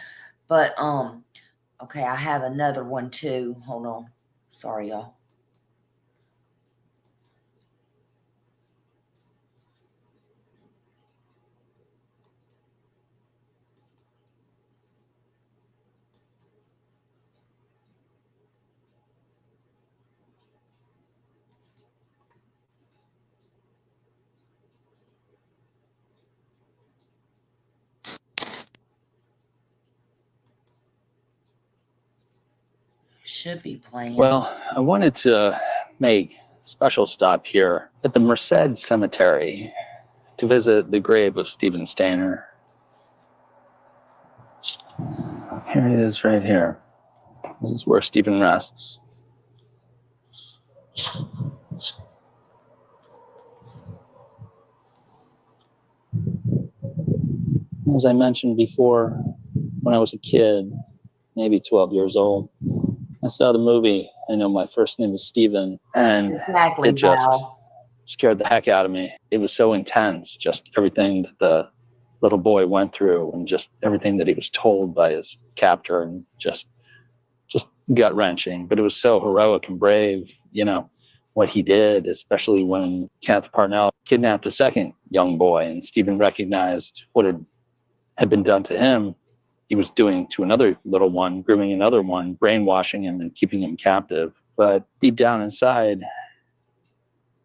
But, okay, I have another one too. Hold on. Sorry, y'all. Should be playing. Well, I wanted to make a special stop here at the Merced Cemetery to visit the grave of Stephen Stainer. Here it is right here. This is where Stephen rests. As I mentioned before, when I was a kid, maybe 12 years old, I saw the movie I Know My First Name is Stephen, and Exactly, it just Val. scared the heck out of me. It was so intense, just everything that the little boy went through and just everything that he was told by his captor, and just gut-wrenching. But it was so heroic and brave, you know, what he did, especially when Kenneth Parnell kidnapped a second young boy, and Stephen recognized what had been done to him. He was doing to another little one, grooming another one, brainwashing him and keeping him captive. But deep down inside,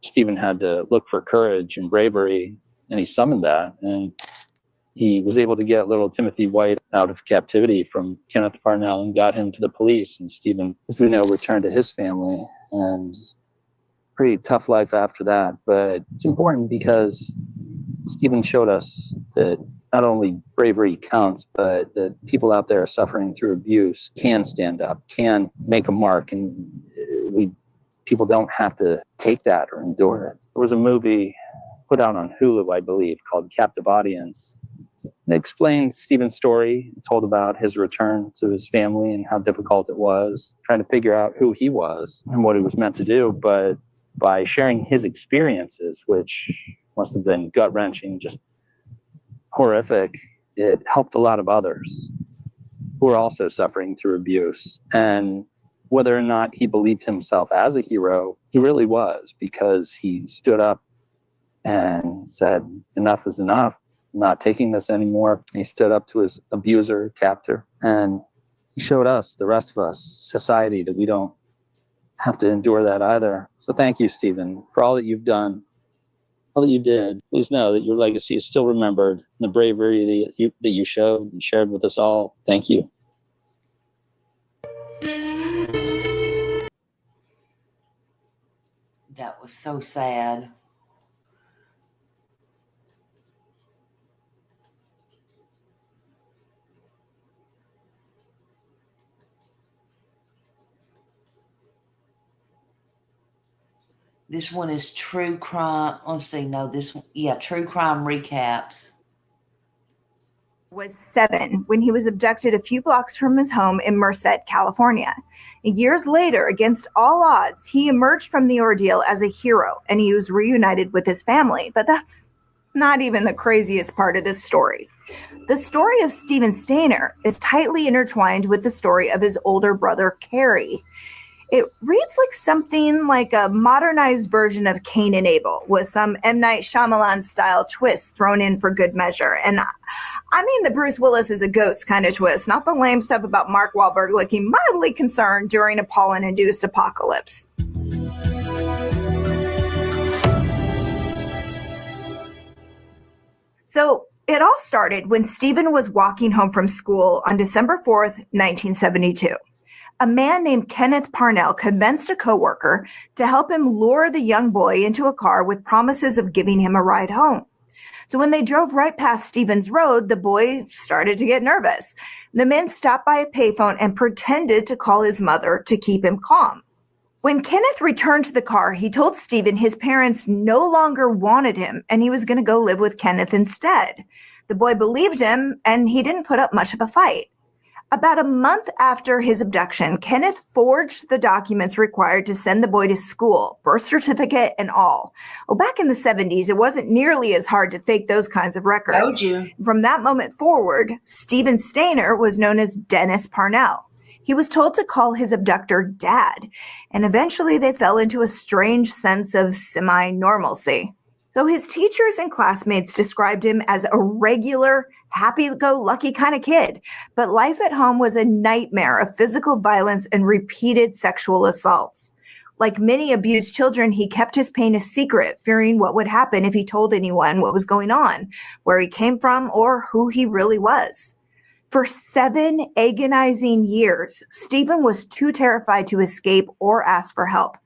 Stephen had to look for courage and bravery, and he summoned that. And he was able to get little Timothy White out of captivity from Kenneth Parnell and got him to the police. And Stephen, as we know, returned to his family, and pretty tough life after that. But it's important because Stephen showed us that not only bravery counts, but that people out there suffering through abuse can stand up, can make a mark, and people don't have to take that or endure it. There was a movie put out on Hulu, I believe, called Captive Audience, They explained Stephen's story, told about his return to his family and how difficult it was, trying to figure out who he was and what he was meant to do. But by sharing his experiences, which must have been gut-wrenching, just horrific, it helped a lot of others who were also suffering through abuse. And whether or not he believed himself as a hero, he really was, because he stood up and said, enough is enough. Not taking this anymore. He stood up to his abuser, captor, and he showed us, the rest of us, society, that we don't have to endure that either. So thank you, Stephen, for all that you've done, all that you did. Please know that your legacy is still remembered, and the bravery that you showed and shared with us all. Thank you. That was so sad. This one is true crime. Let's see. No, this one. Yeah, true crime recaps. Was 7 when he was abducted a few blocks from his home in Merced, California. Years later, against all odds, he emerged from the ordeal as a hero and he was reunited with his family. But that's not even the craziest part of this story. The story of Stephen Stainer is tightly intertwined with the story of his older brother, Cary. It reads like something like a modernized version of Cain and Abel with some M. Night Shyamalan style twist thrown in for good measure. And I mean the Bruce Willis is a ghost kind of twist, not the lame stuff about Mark Wahlberg looking mildly concerned during a pollen-induced apocalypse. So it all started when Stephen was walking home from school on December 4th, 1972. A man named Kenneth Parnell convinced a coworker to help him lure the young boy into a car with promises of giving him a ride home. So when they drove right past Stephen's road, the boy started to get nervous. The men stopped by a payphone and pretended to call his mother to keep him calm. When Kenneth returned to the car, he told Stephen his parents no longer wanted him and he was going to go live with Kenneth instead. The boy believed him and he didn't put up much of a fight. About a month after his abduction, Kenneth forged the documents required to send the boy to school, birth certificate and all. Well, back in the 70s, it wasn't nearly as hard to fake those kinds of records. Told you. From that moment forward, Stephen Stainer was known as Dennis Parnell. He was told to call his abductor Dad, and eventually they fell into a strange sense of semi-normalcy. Though his teachers and classmates described him as a regular, happy-go-lucky kind of kid, but life at home was a nightmare of physical violence and repeated sexual assaults. Like many abused children, he kept his pain a secret, fearing what would happen if he told anyone what was going on, where he came from, or who he really was. For 7 agonizing years, Stephen was too terrified to escape or ask for help.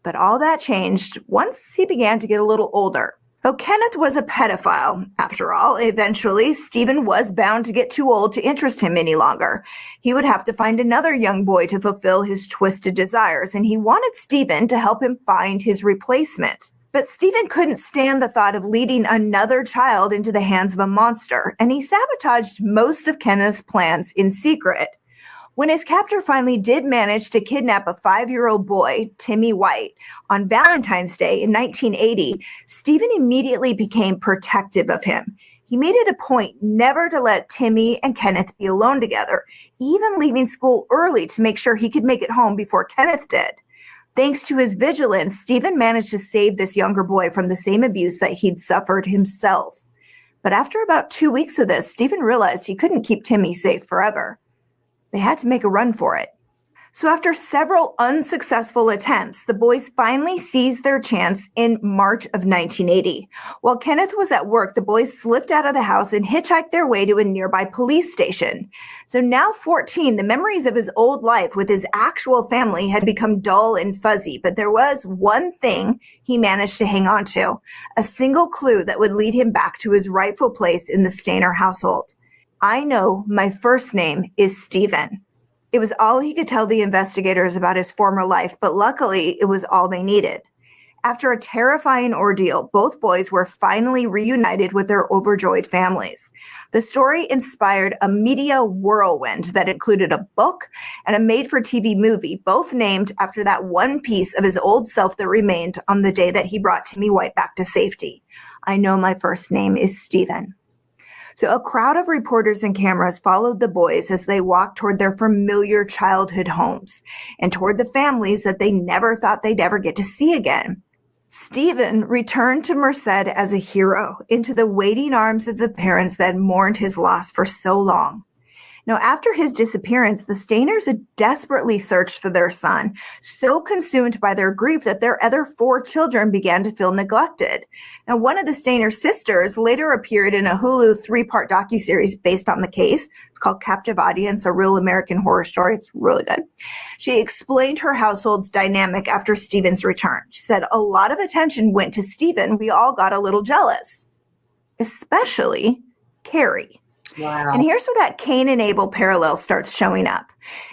But all that changed once he began to get a little older. Though Kenneth was a pedophile, after all, eventually Stephen was bound to get too old to interest him any longer. He would have to find another young boy to fulfill his twisted desires, and he wanted Stephen to help him find his replacement. But Stephen couldn't stand the thought of leading another child into the hands of a monster, and he sabotaged most of Kenneth's plans in secret. When his captor finally did manage to kidnap a 5-year-old boy, Timmy White, on Valentine's Day in 1980, Stephen immediately became protective of him. He made it a point never to let Timmy and Kenneth be alone together, even leaving school early to make sure he could make it home before Kenneth did. Thanks to his vigilance, Stephen managed to save this younger boy from the same abuse that he'd suffered himself. But after about 2 weeks of this, Stephen realized he couldn't keep Timmy safe forever. They had to make a run for it. So after several unsuccessful attempts, the boys finally seized their chance in March of 1980. While Kenneth was at work, the boys slipped out of the house and hitchhiked their way to a nearby police station. So now 14, the memories of his old life with his actual family had become dull and fuzzy, but there was one thing he managed to hang on to, a single clue that would lead him back to his rightful place in the Stainer household. I know my first name is Stephen. It was all he could tell the investigators about his former life, but luckily it was all they needed. After a terrifying ordeal, both boys were finally reunited with their overjoyed families. The story inspired a media whirlwind that included a book and a made-for-TV movie, both named after that one piece of his old self that remained on the day that he brought Timmy White back to safety. I know my first name is Stephen. So a crowd of reporters and cameras followed the boys as they walked toward their familiar childhood homes and toward the families that they never thought they'd ever get to see again. Stephen returned to Merced as a hero into the waiting arms of the parents that mourned his loss for so long. Now, after his disappearance, the Stainers had desperately searched for their son, so consumed by their grief that their other 4 children began to feel neglected. Now, one of the Stainer sisters later appeared in a Hulu 3-part docuseries based on the case. It's called Captive Audience, a real American horror story. It's really good. She explained her household's dynamic after Stephen's return. She said, "A lot of attention went to Stephen. We all got a little jealous, especially Carrie." Wow. And here's where that Cain and Abel parallel starts showing up.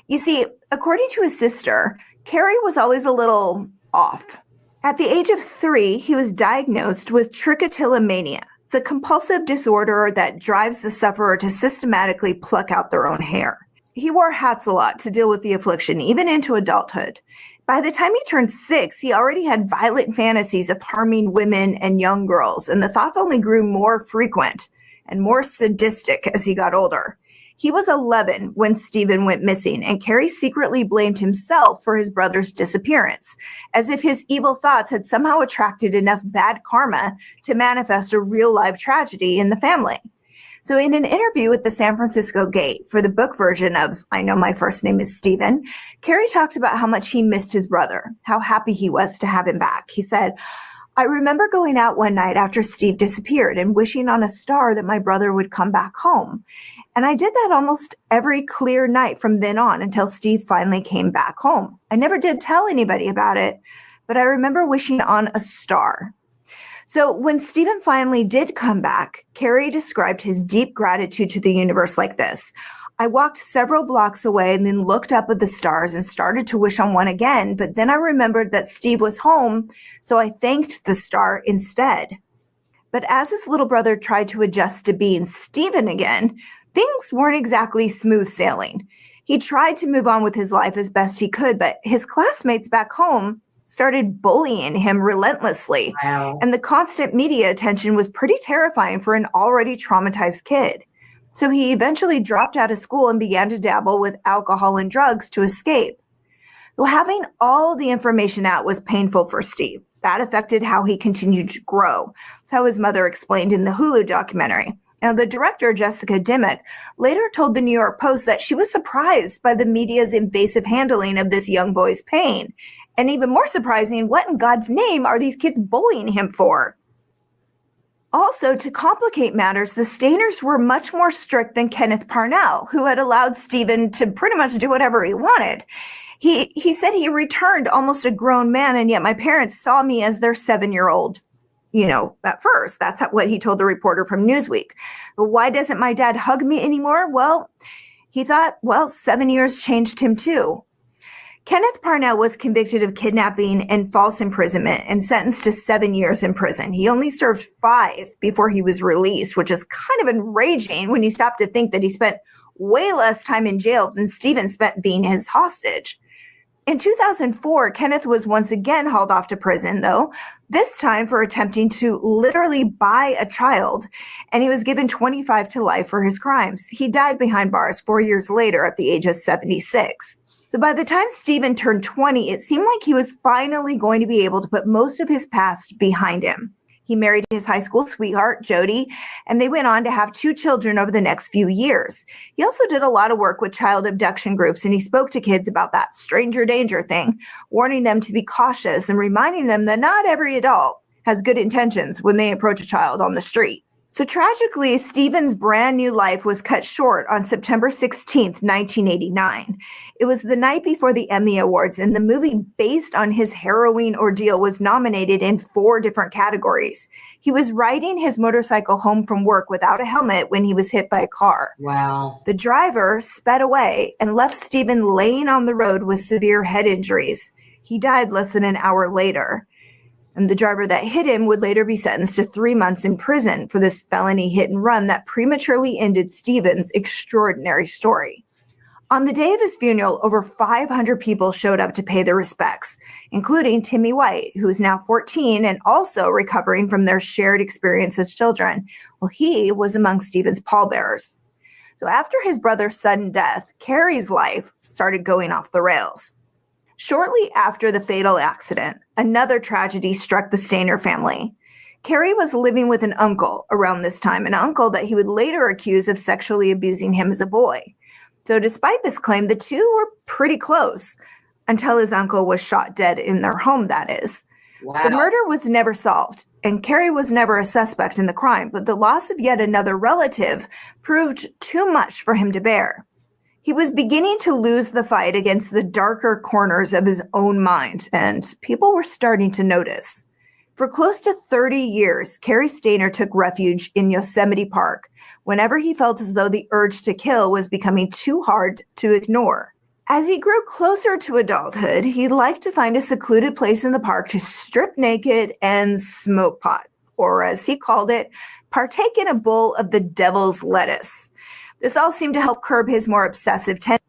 You see, according to his sister, Carrie was always a little off. At the age of 3, he was diagnosed with trichotillomania. It's a compulsive disorder that drives the sufferer to systematically pluck out their own hair. He wore hats a lot to deal with the affliction, even into adulthood. By the time he turned 6, he already had violent fantasies of harming women and young girls, and the thoughts only grew more frequent and more sadistic as he got older. He was 11 when Stephen went missing, and Carrie secretly blamed himself for his brother's disappearance, as if his evil thoughts had somehow attracted enough bad karma to manifest a real-life tragedy in the family. So in an interview with the San Francisco Gate for the book version of I Know My First Name is Stephen, Carrie talked about how much he missed his brother, how happy he was to have him back. He said, "I remember going out one night after Steve disappeared and wishing on a star that my brother would come back home. And I did that almost every clear night from then on until Steve finally came back home. I never did tell anybody about it, but I remember wishing on a star." So when Stephen finally did come back, Carrie described his deep gratitude to the universe like this: "I walked several blocks away and then looked up at the stars and started to wish on one again, but then I remembered that Steve was home, so I thanked the star instead." But as his little brother tried to adjust to being Stephen again, things weren't exactly smooth sailing. He tried to move on with his life as best he could, but his classmates back home started bullying him relentlessly. Wow. And the constant media attention was pretty terrifying for an already traumatized kid. So he eventually dropped out of school and began to dabble with alcohol and drugs to escape. Well, having all the information out was painful for Steve. That affected how he continued to grow. That's how his mother explained in the Hulu documentary. Now, the director, Jessica Dimmock, later told the New York Post that she was surprised by the media's invasive handling of this young boy's pain. And even more surprising, what in God's name are these kids bullying him for? Also, to complicate matters, the Stainers were much more strict than Kenneth Parnell, who had allowed Stephen to pretty much do whatever he wanted. He said he returned almost a grown man, and yet my parents saw me as their 7-year-old, at first. That's what he told the reporter from Newsweek. But why doesn't my dad hug me anymore? Well, he thought, 7 years changed him too. Kenneth Parnell was convicted of kidnapping and false imprisonment and sentenced to 7 years in prison. He only served 5 before he was released, which is kind of enraging when you stop to think that he spent way less time in jail than Stephen spent being his hostage. In 2004, Kenneth was once again hauled off to prison, though, this time for attempting to literally buy a child, and he was given 25 to life for his crimes. He died behind bars 4 years later at the age of 76. So by the time Stephen turned 20, it seemed like he was finally going to be able to put most of his past behind him. He married his high school sweetheart, Jody, and they went on to have 2 children over the next few years. He also did a lot of work with child abduction groups, and he spoke to kids about that stranger danger thing, warning them to be cautious and reminding them that not every adult has good intentions when they approach a child on the street. So tragically, Stephen's brand new life was cut short on September 16th, 1989. It was the night before the Emmy Awards, and the movie based on his harrowing ordeal was nominated in 4 different categories. He was riding his motorcycle home from work without a helmet when he was hit by a car. Wow. The driver sped away and left Stephen laying on the road with severe head injuries. He died less than an hour later. And the driver that hit him would later be sentenced to 3 months in prison for this felony hit and run that prematurely ended Stephen's extraordinary story. On the day of his funeral, over 500 people showed up to pay their respects, including Timmy White, who is now 14 and also recovering from their shared experience as children. Well, he was among Stephen's pallbearers. So after his brother's sudden death, Carrie's life started going off the rails. Shortly after the fatal accident, another tragedy struck the Stainer family. Carrie was living with an uncle around this time, an uncle that he would later accuse of sexually abusing him as a boy. So despite this claim, the two were pretty close until his uncle was shot dead in their home, that is. Wow. The murder was never solved, and Carrie was never a suspect in the crime, but the loss of yet another relative proved too much for him to bear. He was beginning to lose the fight against the darker corners of his own mind, and people were starting to notice. For close to 30 years, Cary Stayner took refuge in Yosemite Park whenever he felt as though the urge to kill was becoming too hard to ignore. As he grew closer to adulthood, he liked to find a secluded place in the park to strip naked and smoke pot, or as he called it, partake in a bowl of the devil's lettuce. This all seemed to help curb his more obsessive tendencies.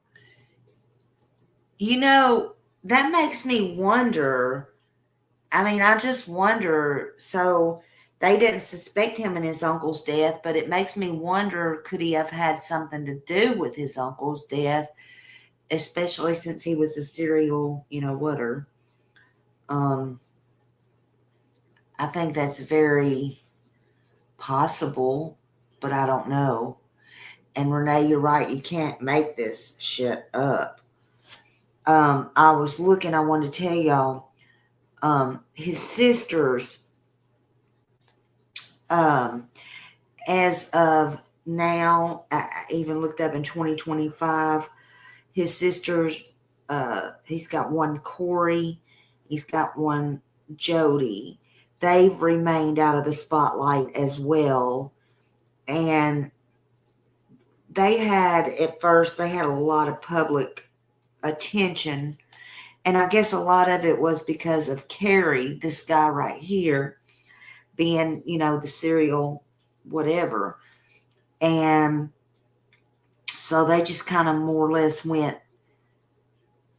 You know, that makes me wonder. I just wonder. So they didn't suspect him in his uncle's death, but it makes me wonder, could he have had something to do with his uncle's death, especially since he was a serial, whatter. I think that's very possible, but I don't know. And Renee, you're right. You can't make this shit up. I was looking, I wanted to tell y'all, his sisters, as of now, I even looked up in 2025, his sisters, he's got one Corey, he's got one Jody. They've remained out of the spotlight as well. And at first they had a lot of public attention. And I guess a lot of it was because of Cary, this guy right here, being, the serial whatever. And so they just kind of more or less went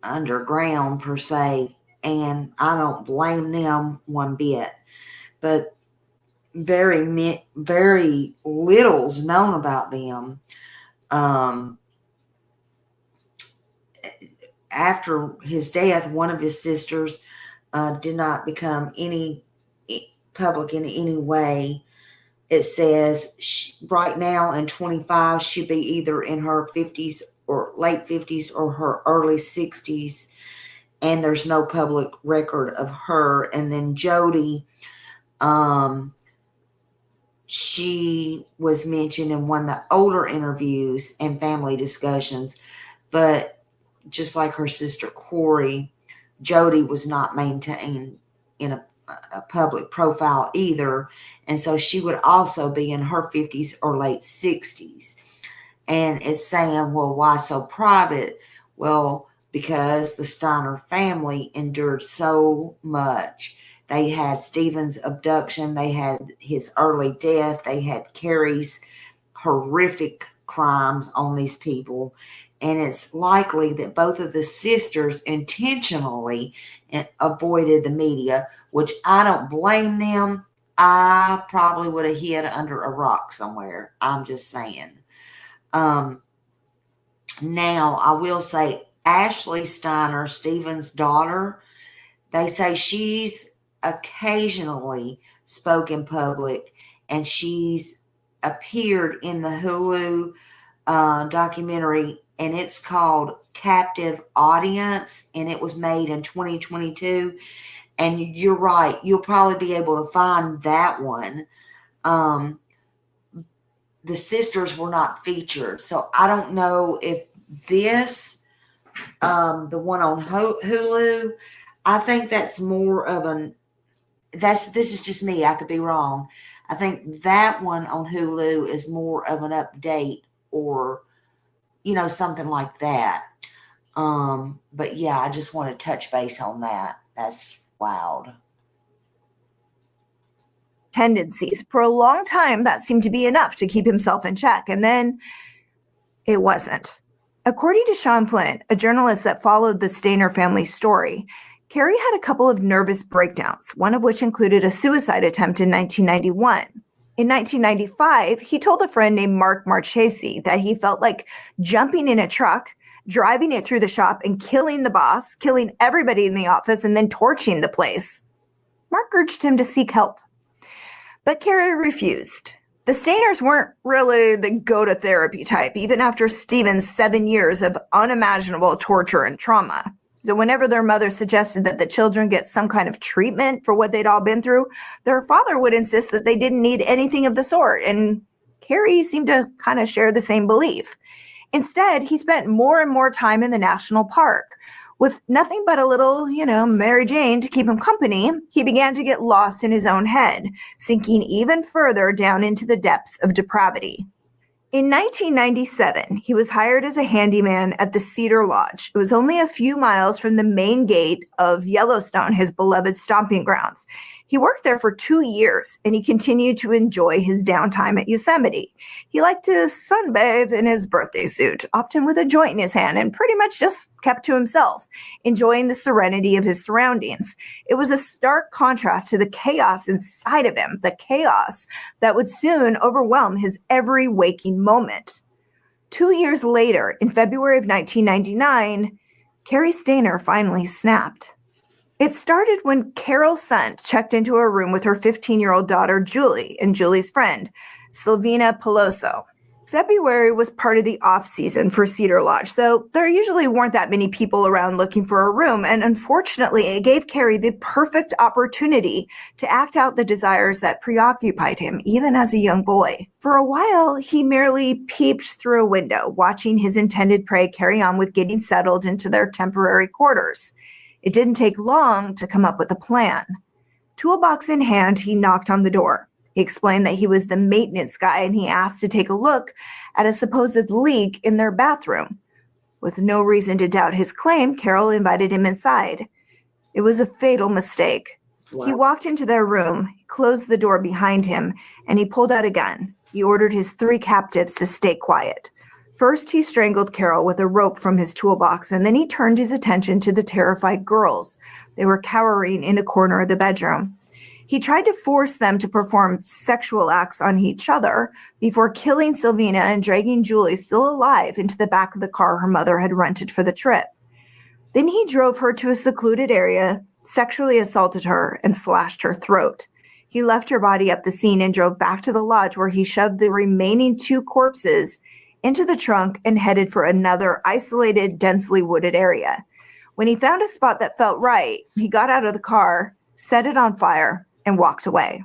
underground per se. And I don't blame them one bit. But very little's known about them. After his death, one of his sisters did not become any public in any way. It says right now in 25, she'd be either in her 50s or late 50s or her early 60s. And there's no public record of her. And then Jody, she was mentioned in one of the older interviews and family discussions, but just like her sister Corey, Jody was not maintained in a public profile either. And so she would also be in her 50s or late 60s. And it's saying, well, why so private? Well, because the Steiner family endured so much. They had Stephen's abduction. They had his early death. They had Cary's horrific crimes on these people. And it's likely that both of the sisters intentionally avoided the media, which I don't blame them. I probably would have hid under a rock somewhere. I'm just saying. Now, I will say Ashley Steiner, Stephen's daughter, they say she's occasionally spoke in public, and she's appeared in the Hulu documentary, and it's called Captive Audience, and it was made in 2022. And you're right, you'll probably be able to find that one. The sisters were not featured, so I don't know if this, the one on Hulu, I think that's more of this is just me, I could be wrong. I think that one on Hulu is more of an update or, something like that. But yeah, I just want to touch base on that. That's wild. tendencies. For a long time, that seemed to be enough to keep himself in check, and then it wasn't. According to Sean Flint, a journalist that followed the Stainer family story, Cary had a couple of nervous breakdowns, one of which included a suicide attempt in 1991. In 1995, he told a friend named Mark Marchese that he felt like jumping in a truck, driving it through the shop, and killing the boss, killing everybody in the office, and then torching the place. Mark urged him to seek help, but Cary refused. The Stainers weren't really the go-to-therapy type, even after Stephen's 7 years of unimaginable torture and trauma. So whenever their mother suggested that the children get some kind of treatment for what they'd all been through, their father would insist that they didn't need anything of the sort, and Cary seemed to kind of share the same belief. Instead, he spent more and more time in the national park. With nothing but a little, Mary Jane to keep him company, he began to get lost in his own head, sinking even further down into the depths of depravity. In 1997, he was hired as a handyman at the Cedar Lodge. It was only a few miles from the main gate of Yellowstone, his beloved stomping grounds. He worked there for 2 years, and he continued to enjoy his downtime at Yosemite. He liked to sunbathe in his birthday suit, often with a joint in his hand, and pretty much just kept to himself, enjoying the serenity of his surroundings. It was a stark contrast to the chaos inside of him, the chaos that would soon overwhelm his every waking moment. 2 years later, in February of 1999, Cary Stainer finally snapped. It started when Carol Sunt checked into a room with her 15-year-old daughter, Julie, and Julie's friend, Silvina Peloso. February was part of the off-season for Cedar Lodge, so there usually weren't that many people around looking for a room, and unfortunately, it gave Cary the perfect opportunity to act out the desires that preoccupied him, even as a young boy. For a while, he merely peeped through a window, watching his intended prey carry on with getting settled into their temporary quarters. It didn't take long to come up with a plan. Toolbox in hand, he knocked on the door. He explained that he was the maintenance guy, and he asked to take a look at a supposed leak in their bathroom. With no reason to doubt his claim, Carol invited him inside. It was a fatal mistake. Wow. He walked into their room, closed the door behind him, and he pulled out a gun. He ordered his 3 captives to stay quiet. First, he strangled Carol with a rope from his toolbox, and then he turned his attention to the terrified girls. They were cowering in a corner of the bedroom. He tried to force them to perform sexual acts on each other before killing Silvina and dragging Julie, still alive, into the back of the car her mother had rented for the trip. Then he drove her to a secluded area, sexually assaulted her, and slashed her throat. He left her body at the scene and drove back to the lodge, where he shoved the remaining 2 corpses into the trunk and headed for another isolated, densely wooded area. When he found a spot that felt right, he got out of the car, set it on fire, and walked away.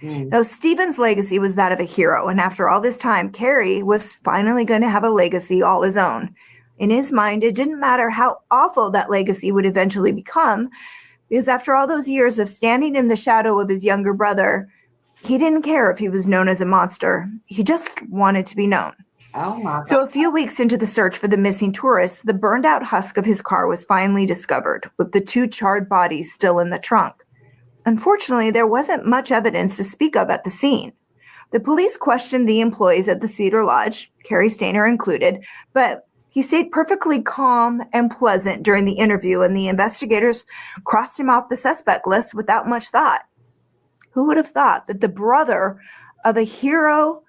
Now, Stephen's legacy was that of a hero, and after all this time, Cary was finally going to have a legacy all his own. In his mind, it didn't matter how awful that legacy would eventually become, because after all those years of standing in the shadow of his younger brother, he didn't care if he was known as a monster. He just wanted to be known. Oh my God. So a few weeks into the search for the missing tourists, the burned out husk of his car was finally discovered, with the 2 charred bodies still in the trunk. Unfortunately, there wasn't much evidence to speak of at the scene. The police questioned the employees at the Cedar Lodge, Cary Stainer included, but he stayed perfectly calm and pleasant during the interview, and the investigators crossed him off the suspect list without much thought. Who would have thought that the brother of a hero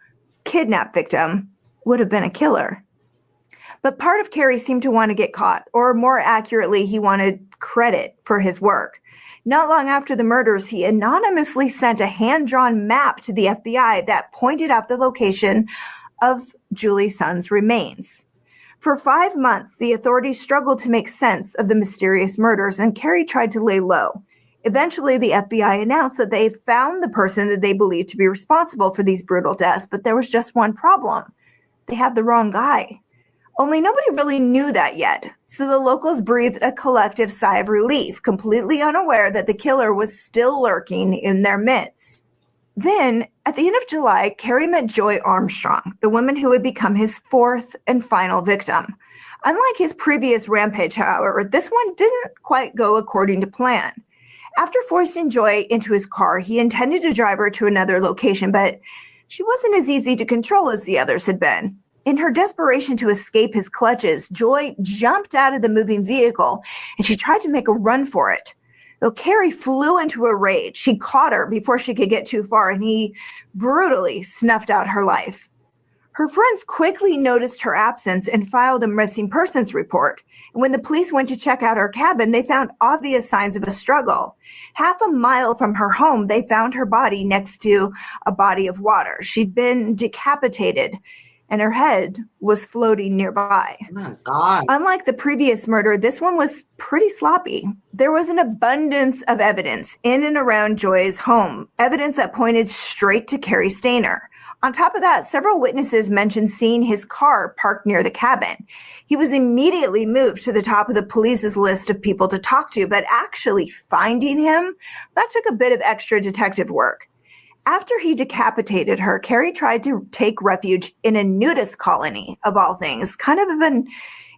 kidnap victim would have been a killer? But part of Cary seemed to want to get caught, or more accurately, he wanted credit for his work. Not long after the murders, he anonymously sent a hand-drawn map to the FBI that pointed out the location of Julie Sunt's remains. For 5 months, the authorities struggled to make sense of the mysterious murders, and Cary tried to lay low. Eventually, the FBI announced that they found the person that they believed to be responsible for these brutal deaths, but there was just one problem. They had the wrong guy. Only nobody really knew that yet, so the locals breathed a collective sigh of relief, completely unaware that the killer was still lurking in their midst. Then, at the end of July, Cary met Joy Armstrong, the woman who would become his 4th and final victim. Unlike his previous rampage, however, this one didn't quite go according to plan. After foisting Joy into his car, he intended to drive her to another location, but she wasn't as easy to control as the others had been. In her desperation to escape his clutches, Joy jumped out of the moving vehicle and she tried to make a run for it. Though Carrie flew into a rage, she caught her before she could get too far and he brutally snuffed out her life. Her friends quickly noticed her absence and filed a missing persons report. And when the police went to check out her cabin, they found obvious signs of a struggle. Half a mile from her home, they found her body next to a body of water. She'd been decapitated and her head was floating nearby. Oh my God. Unlike the previous murder, this one was pretty sloppy. There was an abundance of evidence in and around Joy's home, evidence that pointed straight to Cary Stayner. On top of that, several witnesses mentioned seeing his car parked near the cabin. He was immediately moved to the top of the police's list of people to talk to, but actually finding him, that took a bit of extra detective work. After he decapitated her, Cary tried to take refuge in a nudist colony, of all things. Kind of an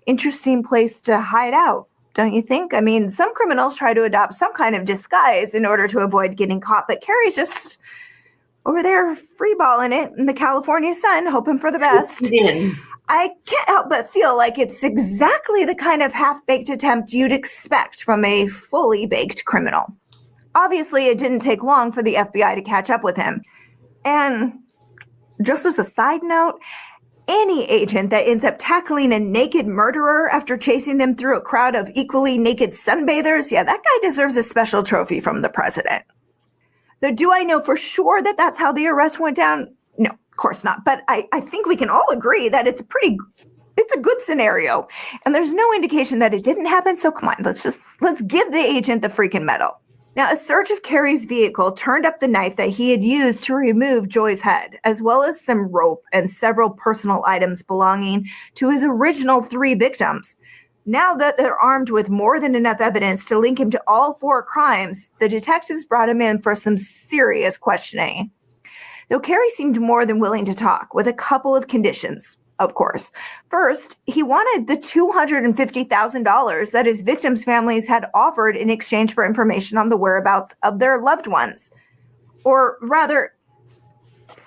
interesting place to hide out, don't you think? I mean, some criminals try to adopt some kind of disguise in order to avoid getting caught, but Cary's just over there freeballing it in the California sun, hoping for the best. I can't help but feel like it's exactly the kind of half-baked attempt you'd expect from a fully baked criminal. Obviously, it didn't take long for the FBI to catch up with him. And just as a side note, any agent that ends up tackling a naked murderer after chasing them through a crowd of equally naked sunbathers, yeah, that guy deserves a special trophy from the president. So do I know for sure that that's how the arrest went down? No, of course not. But I think we can all agree that it's a good scenario. And there's no indication that it didn't happen. So come on, let's give the agent the freaking medal. Now, a search of Cary's vehicle turned up the knife that he had used to remove Joy's head, as well as some rope and several personal items belonging to his original 3 victims. Now that they're armed with more than enough evidence to link him to all 4 crimes, the detectives brought him in for some serious questioning. Though Cary seemed more than willing to talk, with a couple of conditions, of course. First, he wanted the $250,000 that his victims' families had offered in exchange for information on the whereabouts of their loved ones. Or rather,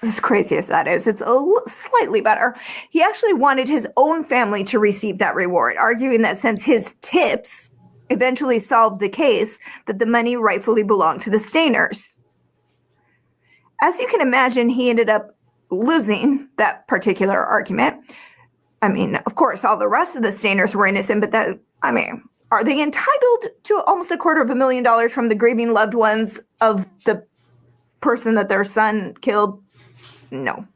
as crazy as that is, it's slightly better. He actually wanted his own family to receive that reward, arguing that since his tips eventually solved the case, that the money rightfully belonged to the Stayners. As you can imagine, he ended up losing that particular argument. I mean, of course, all the rest of the Stayners were innocent, but are they entitled to almost $250,000 from the grieving loved ones of the person that their son killed? No.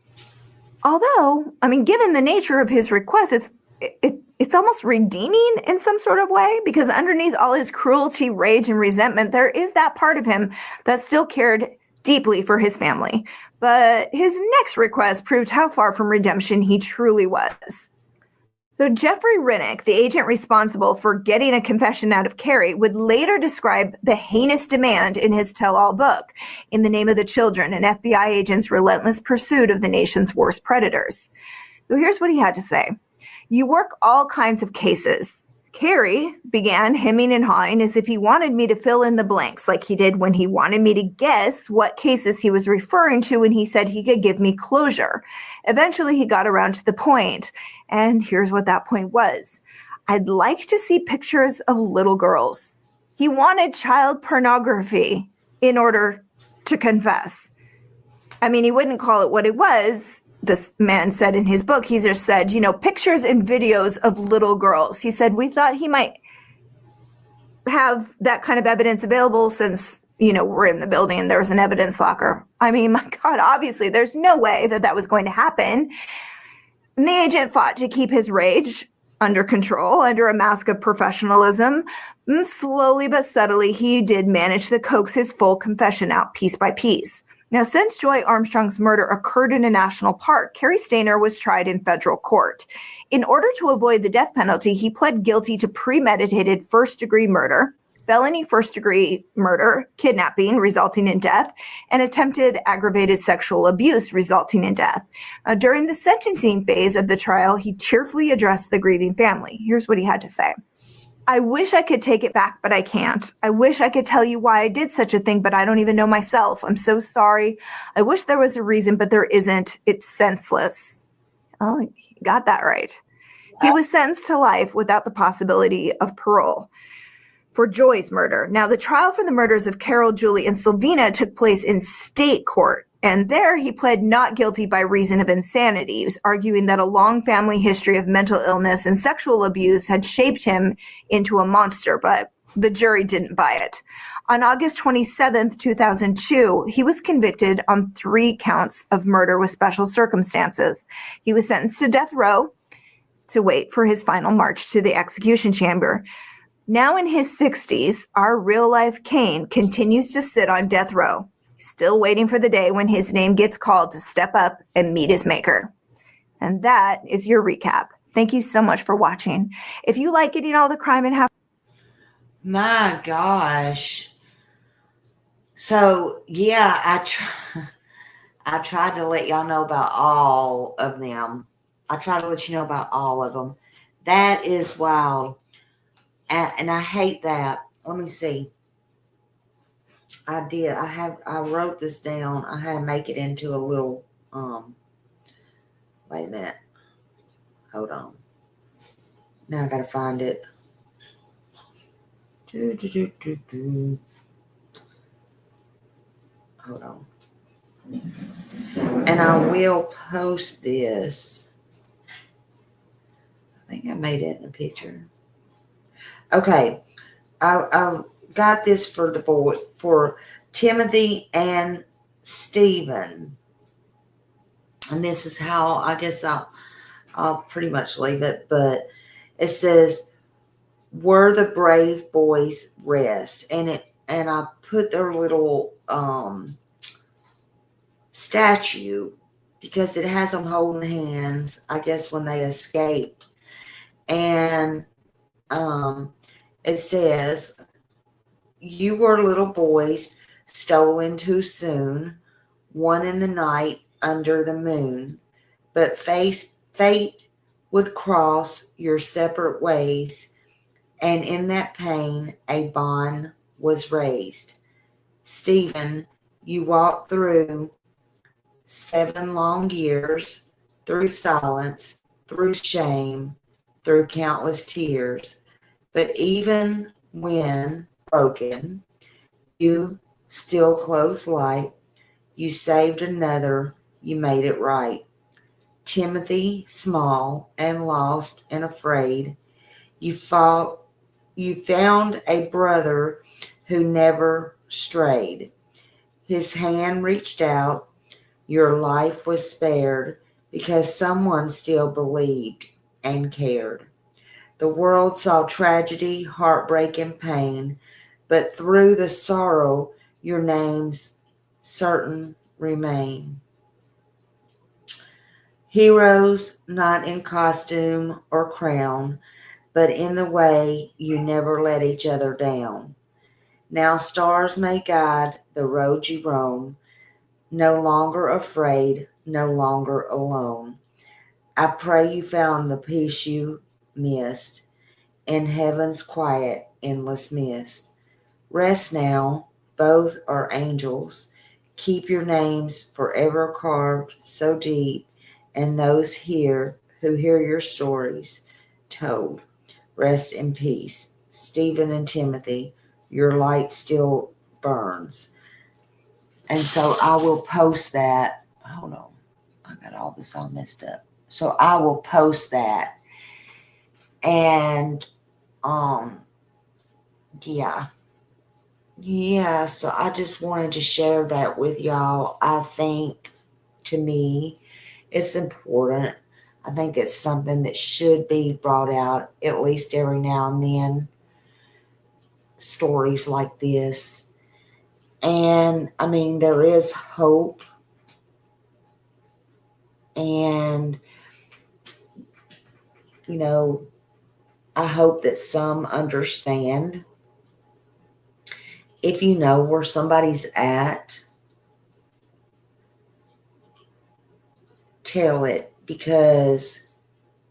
Although, given the nature of his request, it's almost redeeming in some sort of way, because underneath all his cruelty, rage, and resentment, there is that part of him that still cared deeply for his family. But his next request proved how far from redemption he truly was. So Jeffrey Rennick, the agent responsible for getting a confession out of Cary, would later describe the heinous demand in his tell-all book, In the Name of the Children, an FBI agent's relentless pursuit of the nation's worst predators. So here's what he had to say. You work all kinds of cases. Cary began hemming and hawing as if he wanted me to fill in the blanks, like he did when he wanted me to guess what cases he was referring to when he said he could give me closure. Eventually, he got around to the point, and here's what that point was. I'd like to see pictures of little girls. He wanted child pornography in order to confess. He wouldn't call it what it was. This man said in his book, he just said, pictures and videos of little girls. He said, we thought he might have that kind of evidence available since, we're in the building and there was an evidence locker. My God, obviously there's no way that was going to happen. And the agent fought to keep his rage under control, under a mask of professionalism. And slowly but subtly, he did manage to coax his full confession out piece by piece. Now, since Joy Armstrong's murder occurred in a national park, Cary Stayner was tried in federal court. In order to avoid the death penalty, he pled guilty to premeditated first-degree murder, felony first-degree murder, kidnapping resulting in death, and attempted aggravated sexual abuse resulting in death. During the sentencing phase of the trial, he tearfully addressed the grieving family. Here's what he had to say. I wish I could take it back, but I can't. I wish I could tell you why I did such a thing, but I don't even know myself. I'm so sorry. I wish there was a reason, but there isn't. It's senseless. Oh, he got that right. He was sentenced to life without the possibility of parole for Joy's murder. Now, the trial for the murders of Carol, Julie, and Sylvina took place in state court. And there he pled not guilty by reason of insanity. He was arguing that a long family history of mental illness and sexual abuse had shaped him into a monster, but the jury didn't buy it. On August 27th, 2002, he was convicted on 3 counts of murder with special circumstances. He was sentenced to death row to wait for his final march to the execution chamber. Now in his 60s, our real-life Cain continues to sit on death row, still waiting for the day when his name gets called to step up and meet his maker. And that is your recap. Thank you so much for watching. If you like Getting All the Crime and Half... My gosh. So, yeah, I tried to let y'all know about all of them. I tried to let you know about all of them. That is wild. And I hate that. Let me see. I wrote this down. I had to make it into a little, wait a minute. Hold on. Now I gotta find it. Hold on. And I will post this. I think I made it in a picture. Okay. I got this for the boy, for Timothy and Stephen. And this is how, I guess I'll pretty much leave it, but it says, "Where the brave boys rest." And I put their little statue because it has them holding hands, I guess, when they escaped. And it says, "You were little boys stolen too soon, one in the night under the moon, but fate would cross your separate ways, and in that pain a bond was raised. Stephen, you walked through 7 long years, through silence, through shame, through countless tears, but even when broken, you still closed light, you saved another, you made it right. Timothy, small and lost and afraid, you found a brother who never strayed. His hand reached out, your life was spared because someone still believed and cared. The world saw tragedy, heartbreak, and pain, but through the sorrow, your names certain remain. Heroes, not in costume or crown, but in the way you never let each other down. Now stars may guide the road you roam, no longer afraid, no longer alone. I pray you found the peace you missed in heaven's quiet, endless mist. Rest now, both are angels. Keep your names forever carved so deep, and those here who hear your stories told. Rest in peace. Stephen and Timothy, your light still burns. And so I will post that. Hold on. I got all this all messed up. So I will post that. And yeah, so I just wanted to share that with y'all. I think, to me, it's important. I think it's something that should be brought out at least every now and then. Stories like this. And, I mean, there is hope. And, you know, I hope that some understand. If you know where somebody's at, tell it, because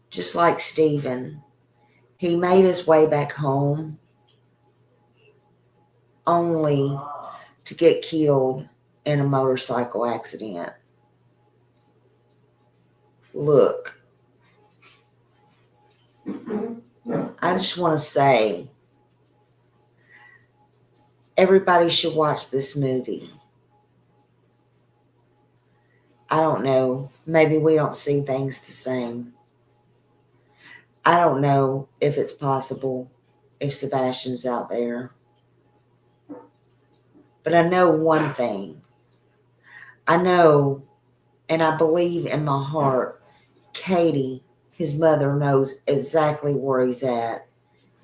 just like Stephen, He made his way back home only to get killed in a motorcycle accident. Look, I just want to say, everybody should watch this movie. I don't know. Maybe we don't see things the same. I don't know if it's possible if Sebastian's out there. But I know one thing. I know, and I believe in my heart, Katie, his mother, knows exactly where he's at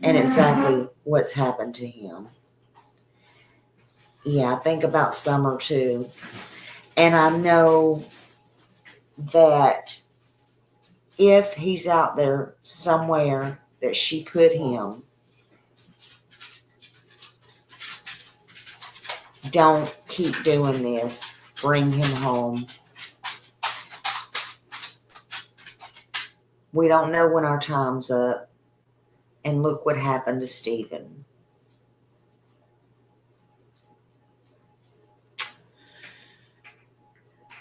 and exactly what's happened to him. Yeah, I think about Summer too. And I know that if he's out there somewhere that she put him, don't keep doing this. Bring him home. We don't know when our time's up. And look what happened to Stephen.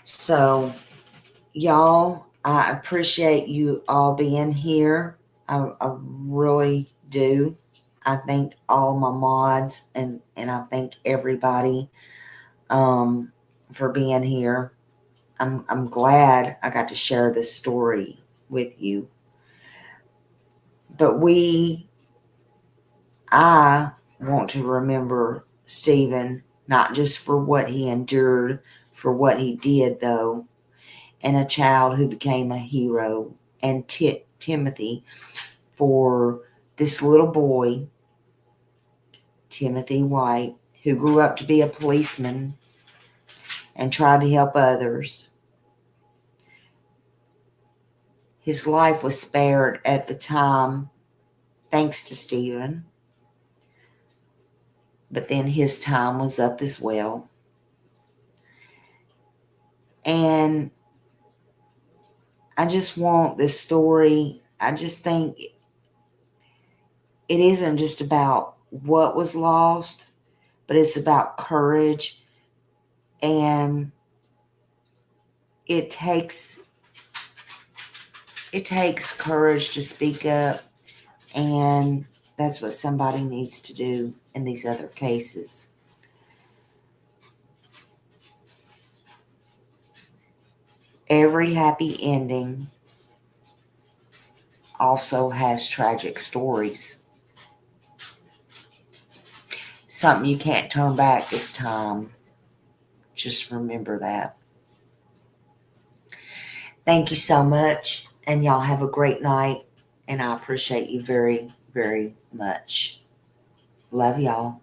So, y'all, I appreciate you all being here. I really do. I thank all my mods and I thank everybody for being here. I'm glad I got to share this story with you. But I want to remember Stephen, not just for what he endured, for what he did though, and a child who became a hero, and Timothy for this little boy, Timothy White, who grew up to be a policeman and tried to help others. His life was spared at the time thanks to Stephen, but then his time was up as well. And I just want this story, I just think it isn't just about what was lost, but it's about courage. And it takes courage to speak up, and that's what somebody needs to do in these other cases. Every happy ending also has tragic stories. Something you can't turn back this time. Just remember that. Thank you so much, and y'all have a great night, and I appreciate you very, very much. Love y'all.